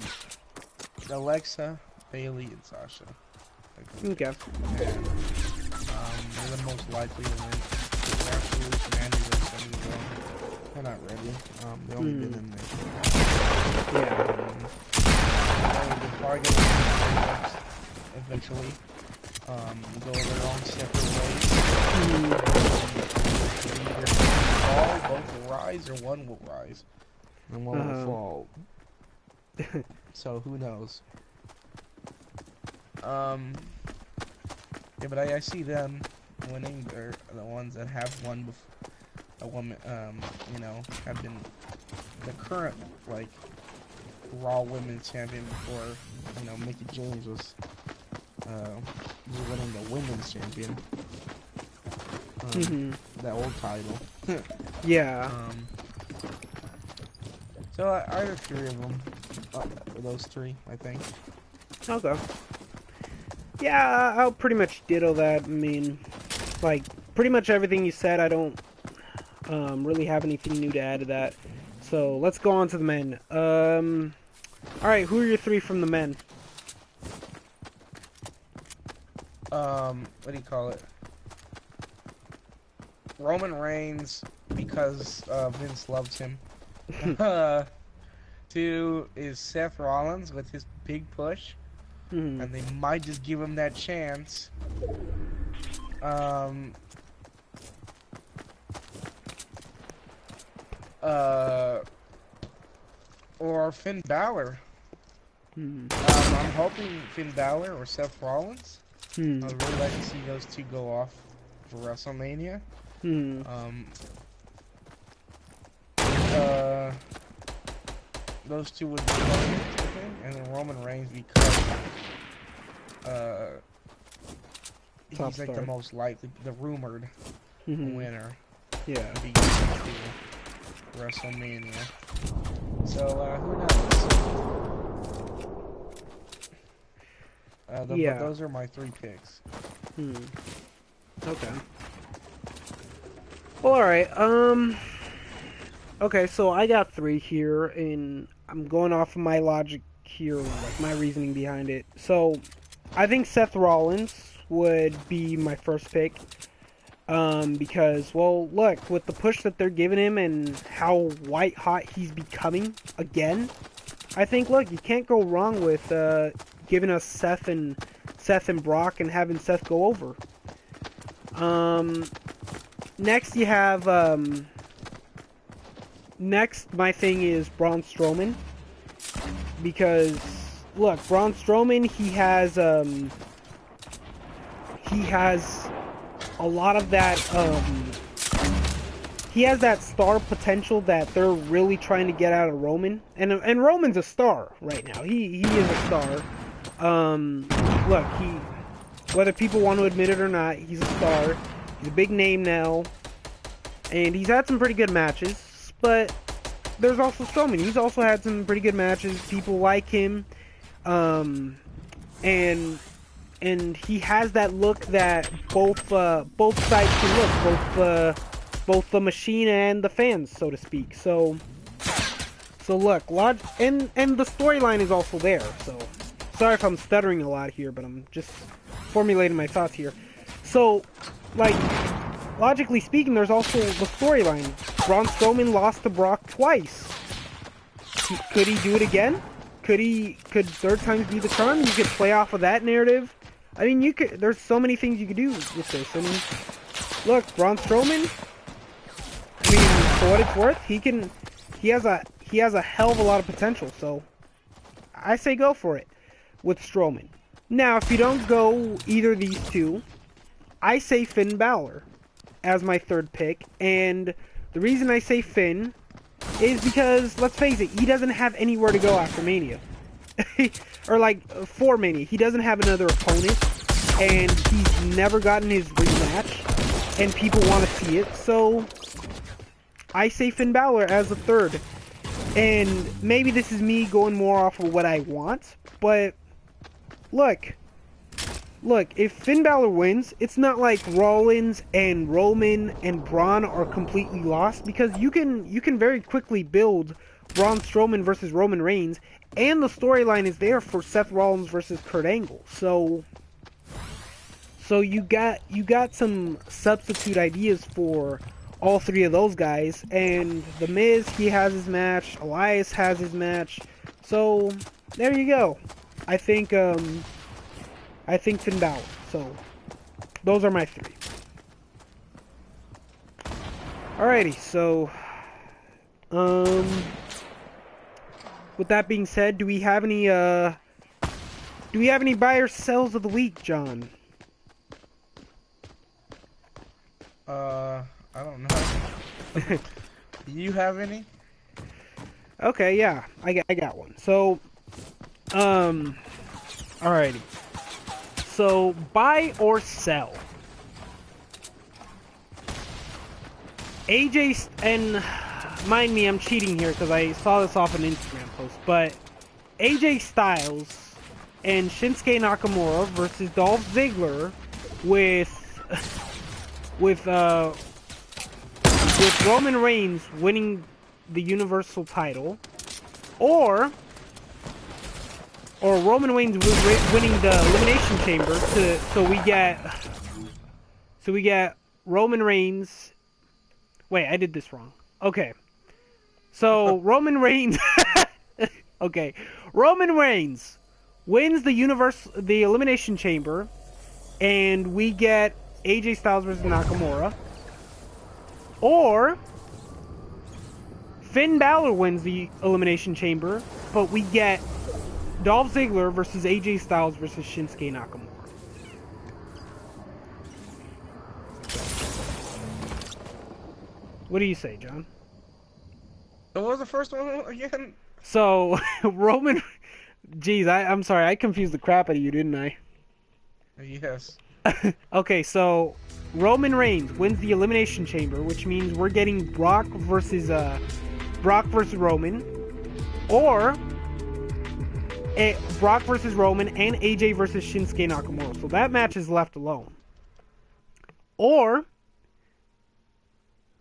Alexa, Bailey, and Sasha. Okay. And, they're the most likely to win. Absolution and they're not ready. They only been in there. Yeah. They're probably gonna eventually go their own separate ways. Either fall, both will rise, or one will rise, and one will fall. So who knows? Yeah, but I see them winning. They're the ones that have won before. A woman, you know, have been the current like Raw Women's Champion before, you know, Mickey James was winning the Women's Champion. That old title. Yeah. So either 3 of them, those 3, I think. Okay. Yeah, I'll pretty much ditto that. I mean, like, pretty much everything you said, I don't really have anything new to add to that. So, let's go on to the men. Alright, who are your 3 from the men? What do you call it? Roman Reigns, because Vince loves him. 2 is Seth Rollins with his big push. And they might just give him that chance. Or Finn Balor. I'm hoping Finn Balor or Seth Rollins. I'd really like to see those 2 go off for WrestleMania. those two would be going, I think, and then Roman Reigns because he's Top like the star. most likely, the rumored winner Yeah. to be going to WrestleMania. So who knows? Yeah. But those are my 3 picks. Okay. Well, alright, okay, so I got 3 here, and I'm going off of my logic here, like my reasoning behind it. So, I think Seth Rollins would be my first pick, because, well, look, with the push that they're giving him and how white hot he's becoming again, I think, look, you can't go wrong with, giving us Seth and Brock and having Seth go over. Next you have, next my thing is Braun Strowman, because, look, Braun Strowman, he has a lot of that, he has that star potential that they're really trying to get out of Roman, and Roman's a star right now, he is a star. Look, whether people want to admit it or not, he's a star. He's a big name now, and he's had some pretty good matches, but there's also Strowman. He's also had some pretty good matches. People like him, and he has that look that both sides can look, both the machine and the fans, so to speak. So look, and the storyline is also there. So sorry if I'm stuttering a lot here, but I'm just formulating my thoughts here. So, like, logically speaking, there's also the storyline. Braun Strowman lost to Brock twice. Could he do it again? Could third times be the charm? You could play off of that narrative. I mean, there's so many things you could do with this. I mean, look, Braun Strowman, I mean, for what it's worth, he has a hell of a lot of potential, so I say go for it with Strowman. Now, if you don't go either of these two, I say Finn Balor as my third pick, and the reason I say Finn is because, let's face it, he doesn't have anywhere to go after Mania. Or, like, for Mania. He doesn't have another opponent, and he's never gotten his rematch, and people want to see it, so I say Finn Balor as a third. And maybe this is me going more off of what I want, but look, if Finn Balor wins, it's not like Rollins and Roman and Braun are completely lost, because you can very quickly build Braun Strowman versus Roman Reigns, and the storyline is there for Seth Rollins versus Kurt Angle. So you got some substitute ideas for all 3 of those guys, and The Miz, he has his match, Elias has his match, so there you go. I think Finn Balor. So those are my 3. Alrighty, so with that being said, do we have any buy or sells of the week, John? I don't know. Do you have any? Okay, yeah, I got one. So, alrighty. So, buy or sell. AJ, and mind me, I'm cheating here because I saw this off an Instagram post, but AJ Styles and Shinsuke Nakamura versus Dolph Ziggler with Roman Reigns winning the Universal title, or Roman Reigns winning the Elimination Chamber, so we get Roman Reigns. Wait, I did this wrong. Okay, so Roman Reigns. Okay, Roman Reigns wins the Elimination Chamber, and we get AJ Styles versus Nakamura. Or Finn Balor wins the Elimination Chamber, but we get Dolph Ziggler versus AJ Styles versus Shinsuke Nakamura. What do you say, John? What was the first one again? So Roman, jeez, I'm sorry, I confused the crap out of you, didn't I? Yes. Okay, so Roman Reigns wins the Elimination Chamber, which means we're getting Brock versus Roman, or Brock versus Roman and AJ versus Shinsuke Nakamura. So that match is left alone. Or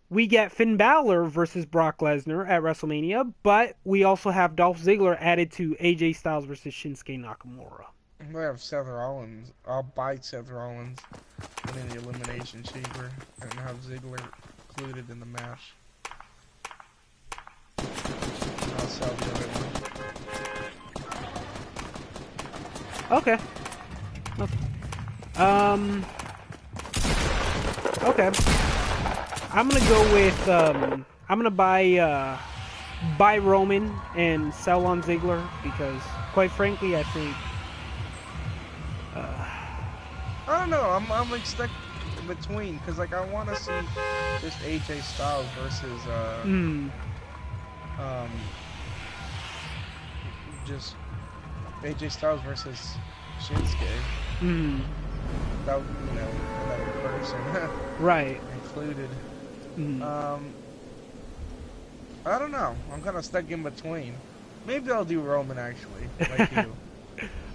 we get Finn Balor versus Brock Lesnar at WrestleMania, but we also have Dolph Ziggler added to AJ Styles versus Shinsuke Nakamura. We have Seth Rollins. I'll buy Seth Rollins in the Elimination Chamber and have Ziggler included in the match. And I'll sell the other one. Okay. Okay. I'm gonna go with I'm gonna buy Roman and sell on Ziggler because, quite frankly, I think I don't know. I'm like stuck in between because like I want to see just AJ Styles versus just AJ Styles versus Shinsuke. Without another person right included. I don't know. I'm kind of stuck in between. Maybe I'll do Roman actually, like you.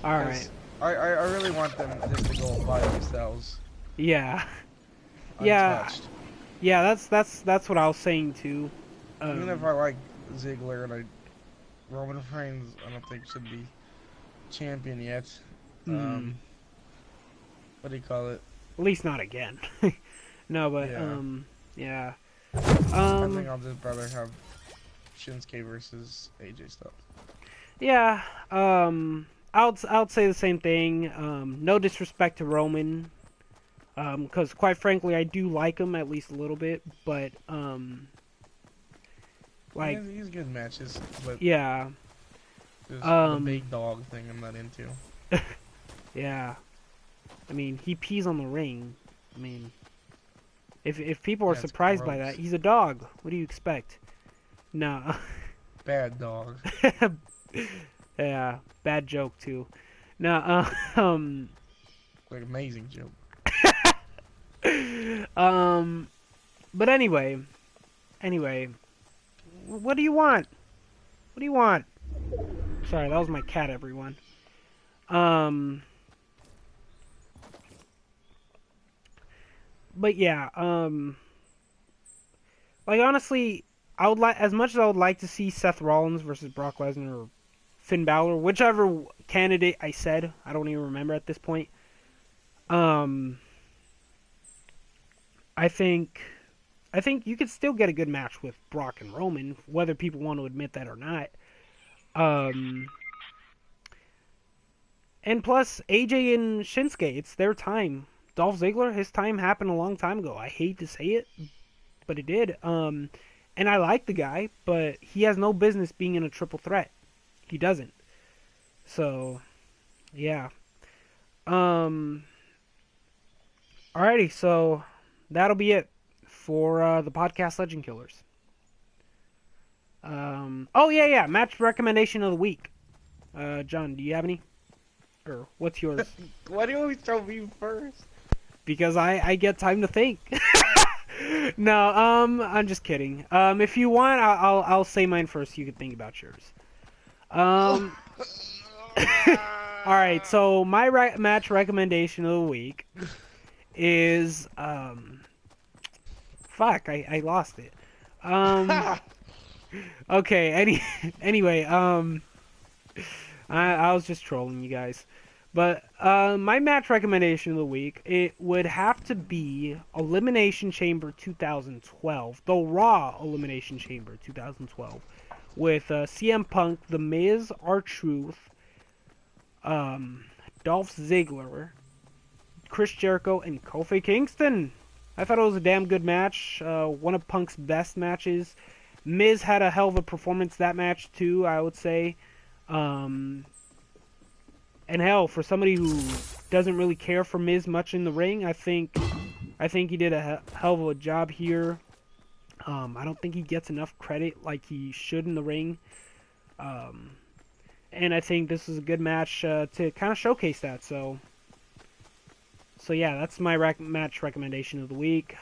All right. I really want them just to go by themselves. Yeah. Untouched. Yeah. That's what I was saying too. Even if I like Ziggler and Roman Reigns, I don't think should be champion yet. What do you call it? At least not again. No, but yeah. yeah. I think I'll just rather have Shinsuke versus AJ Styles. Yeah. I'll say the same thing. No disrespect to Roman, because quite frankly, I do like him at least a little bit. But like he's good matches, but yeah, just the big dog thing I'm not into. Yeah, I mean he pees on the ring. I mean, if people are surprised by that, he's a dog. What do you expect? No. Bad dog. Yeah, bad joke too. No, like amazing joke. But anyway, what do you want? What do you want? Sorry, that was my cat, everyone. But yeah, like honestly, I would like, as much as I would like to see Seth Rollins versus Brock Lesnar or Finn Balor, whichever candidate I said, I don't even remember at this point. I think you could still get a good match with Brock and Roman, whether people want to admit that or not. And plus, AJ and Shinsuke, it's their time. Dolph Ziggler, his time happened a long time ago. I hate to say it, but it did. And I like the guy, but he has no business being in a triple threat. He doesn't. So, yeah. Alrighty, so that'll be it for the podcast Legend Killers. Oh yeah, match recommendation of the week. John, do you have any? Or what's yours? Why do you always tell me first? Because I get time to think. No, I'm just kidding. If you want, I'll say mine first. You can think about yours. All right. So my match recommendation of the week is fuck. I lost it. Okay. Anyway. I was just trolling you guys. But my match recommendation of the week, it would have to be Elimination Chamber 2012, the Raw Elimination Chamber 2012, with CM Punk, The Miz, R-Truth, Dolph Ziggler, Chris Jericho, and Kofi Kingston. I thought it was a damn good match, one of Punk's best matches. Miz had a hell of a performance that match too, I would say. And hell, for somebody who doesn't really care for Miz much in the ring, I think he did a hell of a job here. I don't think he gets enough credit like he should in the ring. And I think this is a good match to kind of showcase that. So yeah, that's my match recommendation of the week.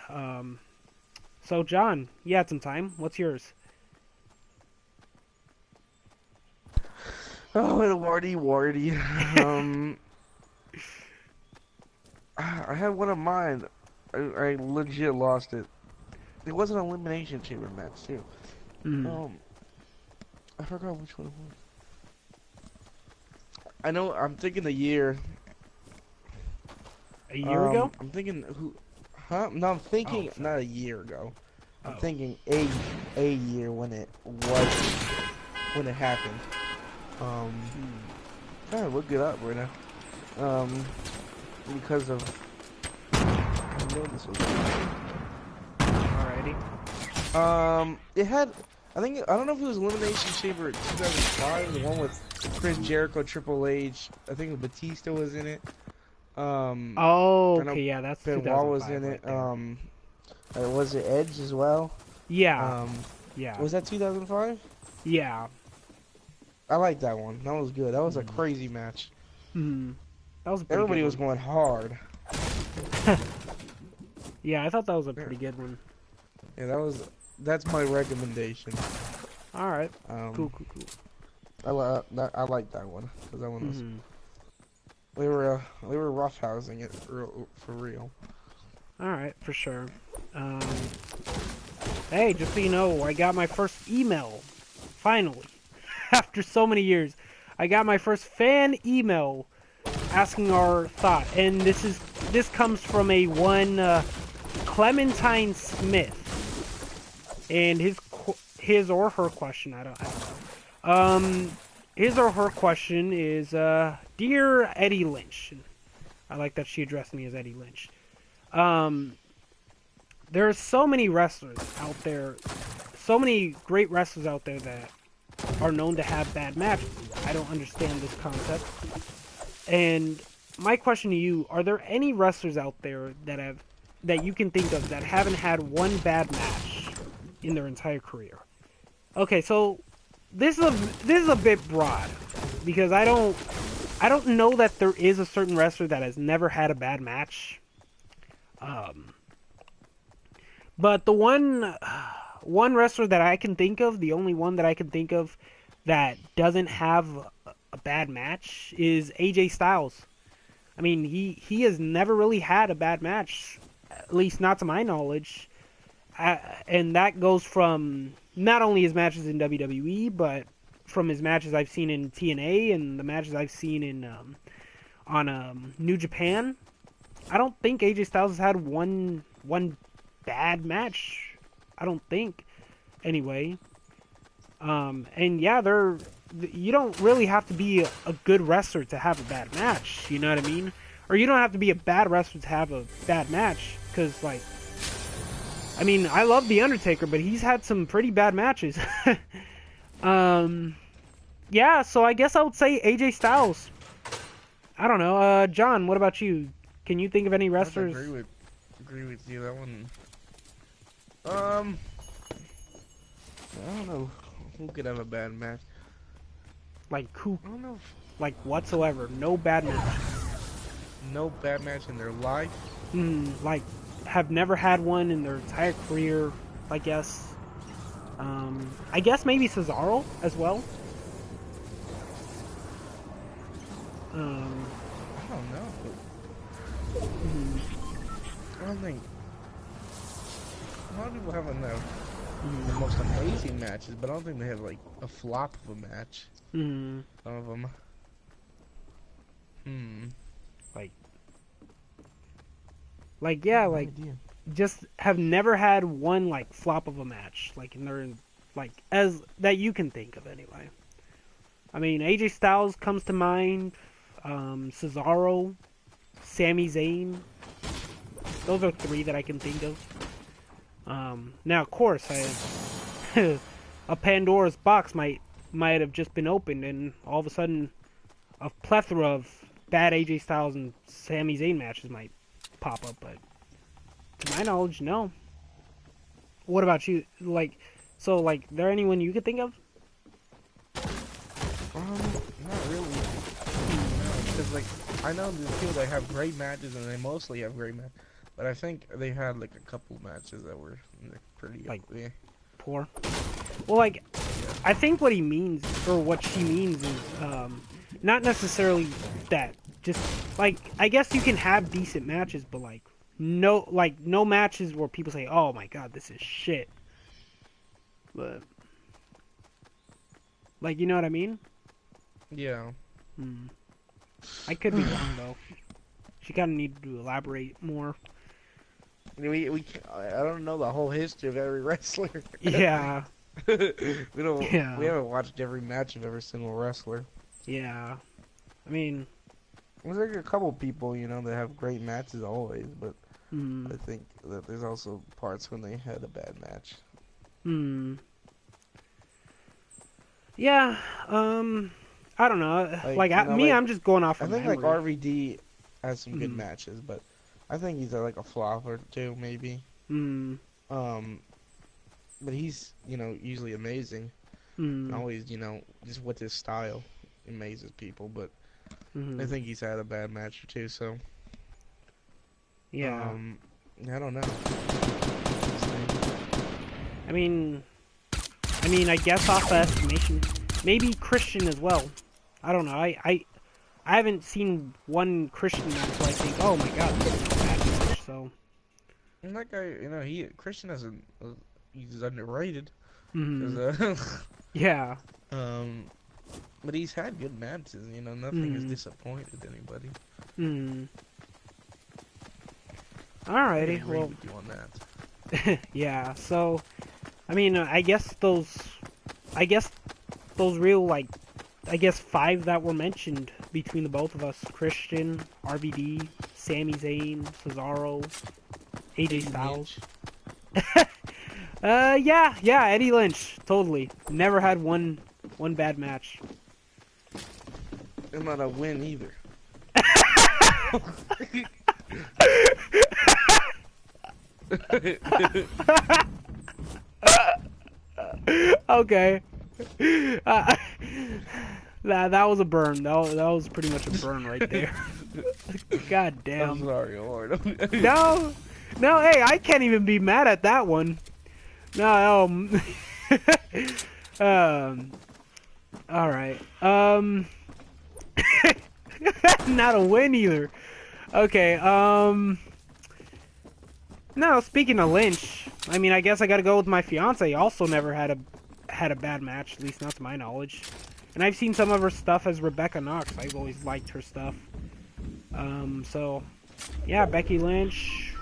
So John, you had some time. What's yours? Oh, warty. I had one of mine. I legit lost it. It was an elimination chamber match too. Mm. I forgot which one it was. I know. I'm thinking a year. A year ago? I'm thinking who? Huh? No, I'm thinking not a year ago. I'm thinking a year when it happened. Trying to look it up right now. Because of I know this was. Alrighty. It had. I don't know if it was Elimination Chamber 2005, the one with Chris Jericho, Triple H. I think Batista was in it. Oh, okay, yeah, that's Benoit was in right it. Was it Edge as well? Yeah. Yeah. Was that 2005? Yeah. I like that one. That was good. That was a crazy match. That was a pretty Everybody good was going hard. Yeah, I thought that was a pretty good one. Yeah, that's my recommendation. All right. Cool. I like that one because that one was. They were roughhousing it for real. All right, for sure. Hey, just so you know, I got my first email. Finally, after so many years, I got my first fan email asking our thought, and this comes from a one Clementine Smith, and his or her question. I don't know. His or her question is, Dear Eddy Lynch. I like that she addressed me as Eddy Lynch. There are so many wrestlers out there, so many great wrestlers out there that are known to have bad matches. I don't understand this concept. And my question to you, are there any wrestlers out there that you can think of that haven't had one bad match in their entire career? Okay, so this is a bit broad because I don't know that there is a certain wrestler that has never had a bad match. But the one wrestler that I can think of, the only one that I can think of that doesn't have a bad match is AJ Styles. I mean, he has never really had a bad match, at least not to my knowledge. And that goes from not only his matches in WWE, but from his matches I've seen in TNA and the matches I've seen in on New Japan. I don't think AJ Styles has had one bad match. I don't think. Anyway. And yeah, you don't really have to be a good wrestler to have a bad match. You know what I mean? Or you don't have to be a bad wrestler to have a bad match. Because, like, I mean, I love The Undertaker, but he's had some pretty bad matches. Yeah, so I guess I would say AJ Styles. I don't know. John, what about you? Can you think of any wrestlers? I agree with you. That one. I don't know who could have a bad match. Like who? I don't know. Like whatsoever. No bad match. No bad match in their life. Like have never had one in their entire career. I guess. I guess maybe Cesaro as well. I don't know. I don't think. A lot of people have the most amazing matches, but I don't think they have like a flop of a match. Some of them. Like yeah, like just have never had one like flop of a match, like in their like as that you can think of anyway. I mean, AJ Styles comes to mind. Cesaro, Sami Zayn. Those are three that I can think of. Now, of course, a Pandora's box might have just been opened, and all of a sudden, a plethora of bad AJ Styles and Sami Zayn matches might pop up. But to my knowledge, no. What about you? Like, so like, there anyone you could think of? Not really. No, because like I know the people that have great matches, and they mostly have great matches. But I think they had like a couple matches that were like, pretty Like, yeah. Poor. Well, like, I think what he means, or what she means, is not necessarily that. Just like, I guess you can have decent matches, but like no matches where people say, "Oh my God, this is shit." But like, you know what I mean? Yeah. I could be wrong though. She kind of needed to elaborate more. I don't know the whole history of every wrestler. Yeah. we don't. Yeah. We haven't watched every match of every single wrestler. Yeah. I mean, There's like a couple people, you know, that have great matches always, but hmm. I think that there's also parts when they had a bad match. Yeah. I don't know. Like, you know, I'm just going off I of think memory. like RVD has some good matches, but I think he's like a flop or two maybe. But he's, you know, usually amazing. Always, you know, just with his style amazes people, but I think he's had a bad match or two, so yeah. I don't know. I mean, I guess off the estimation, maybe Christian as well. I don't know. I haven't seen one Christian match where I think, oh my God, this is a bad match. So. And that guy, you know, Christian hasn't. He's underrated. Yeah. But he's had good matches. You know, nothing has disappointed anybody. Alrighty. I agree Well. with you on that. Yeah. So, I mean, I guess those real, like, I guess 5 that were mentioned between the both of us: Christian, RVD, Sami Zayn, Cesaro, AJ Styles. Yeah, Eddy Lynch, totally. Never had one bad match. And not a win either. Okay. That was a burn. That was pretty much a burn right there. God damn. I'm sorry, Lord. No, hey, I can't even be mad at that one. No, all right. Not a win either. Okay, no, speaking of Lynch, I mean, I guess I gotta go with my fiance. Also never had a bad match, at least not to my knowledge. And I've seen some of her stuff as Rebecca Knox. I've always liked her stuff. So, yeah, Becky Lynch.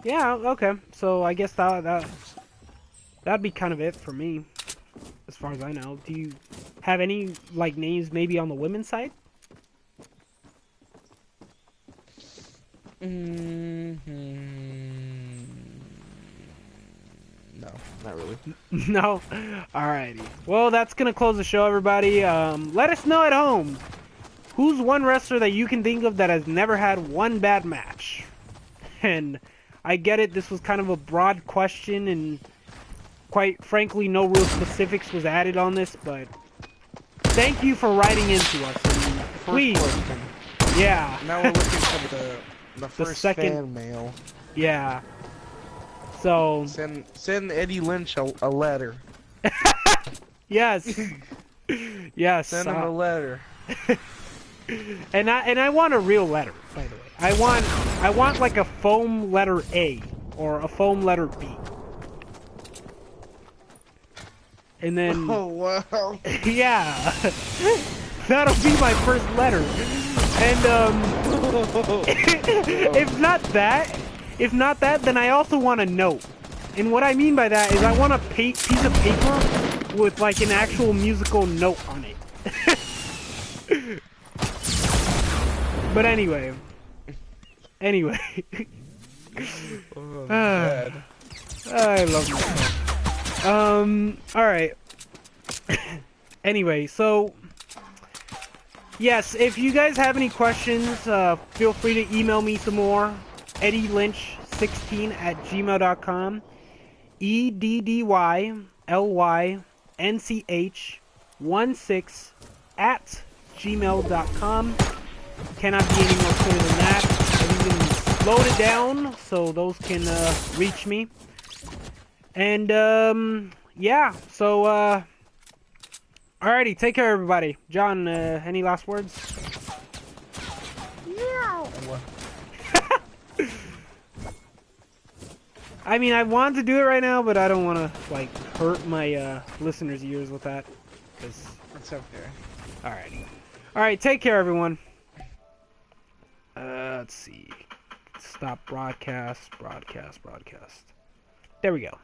Yeah, okay. So I guess that'd be kind of it for me, as far as I know. Do you have any, like, names maybe on the women's side? No, not really. No? Alrighty. Well, that's gonna close the show, everybody. Let us know at home. Who's one wrestler that you can think of that has never had one bad match? And I get it, this was kind of a broad question, and quite frankly, no real specifics was added on this, but thank you for writing into us. And please. Question. Yeah. Now we're looking for the first second fan mail. Yeah. So send Eddy Lynch a letter. Yes. Yes. Send him a letter. And I want a real letter, by the way. I want like a foam letter A or a foam letter B. And then Oh wow. yeah. That'll be my first letter. And if not that, then I also want a note. And what I mean by that is I want a piece of paper with like an actual musical note on it. But anyway. Oh, I love myself. Alright. Anyway, so yes, if you guys have any questions, feel free to email me some more. Eddy Lynch 16 at gmail.com. EDDYLYNCH16 at gmail.com. Cannot be any more clear than that. I've even slowed it down so those can reach me. And yeah, so alrighty, take care everybody. John, any last words? I mean, I want to do it right now, but I don't want to like hurt my listeners' ears with that. Cause It's okay. alrighty, alright, take care everyone. Let's see. Stop broadcast. There we go.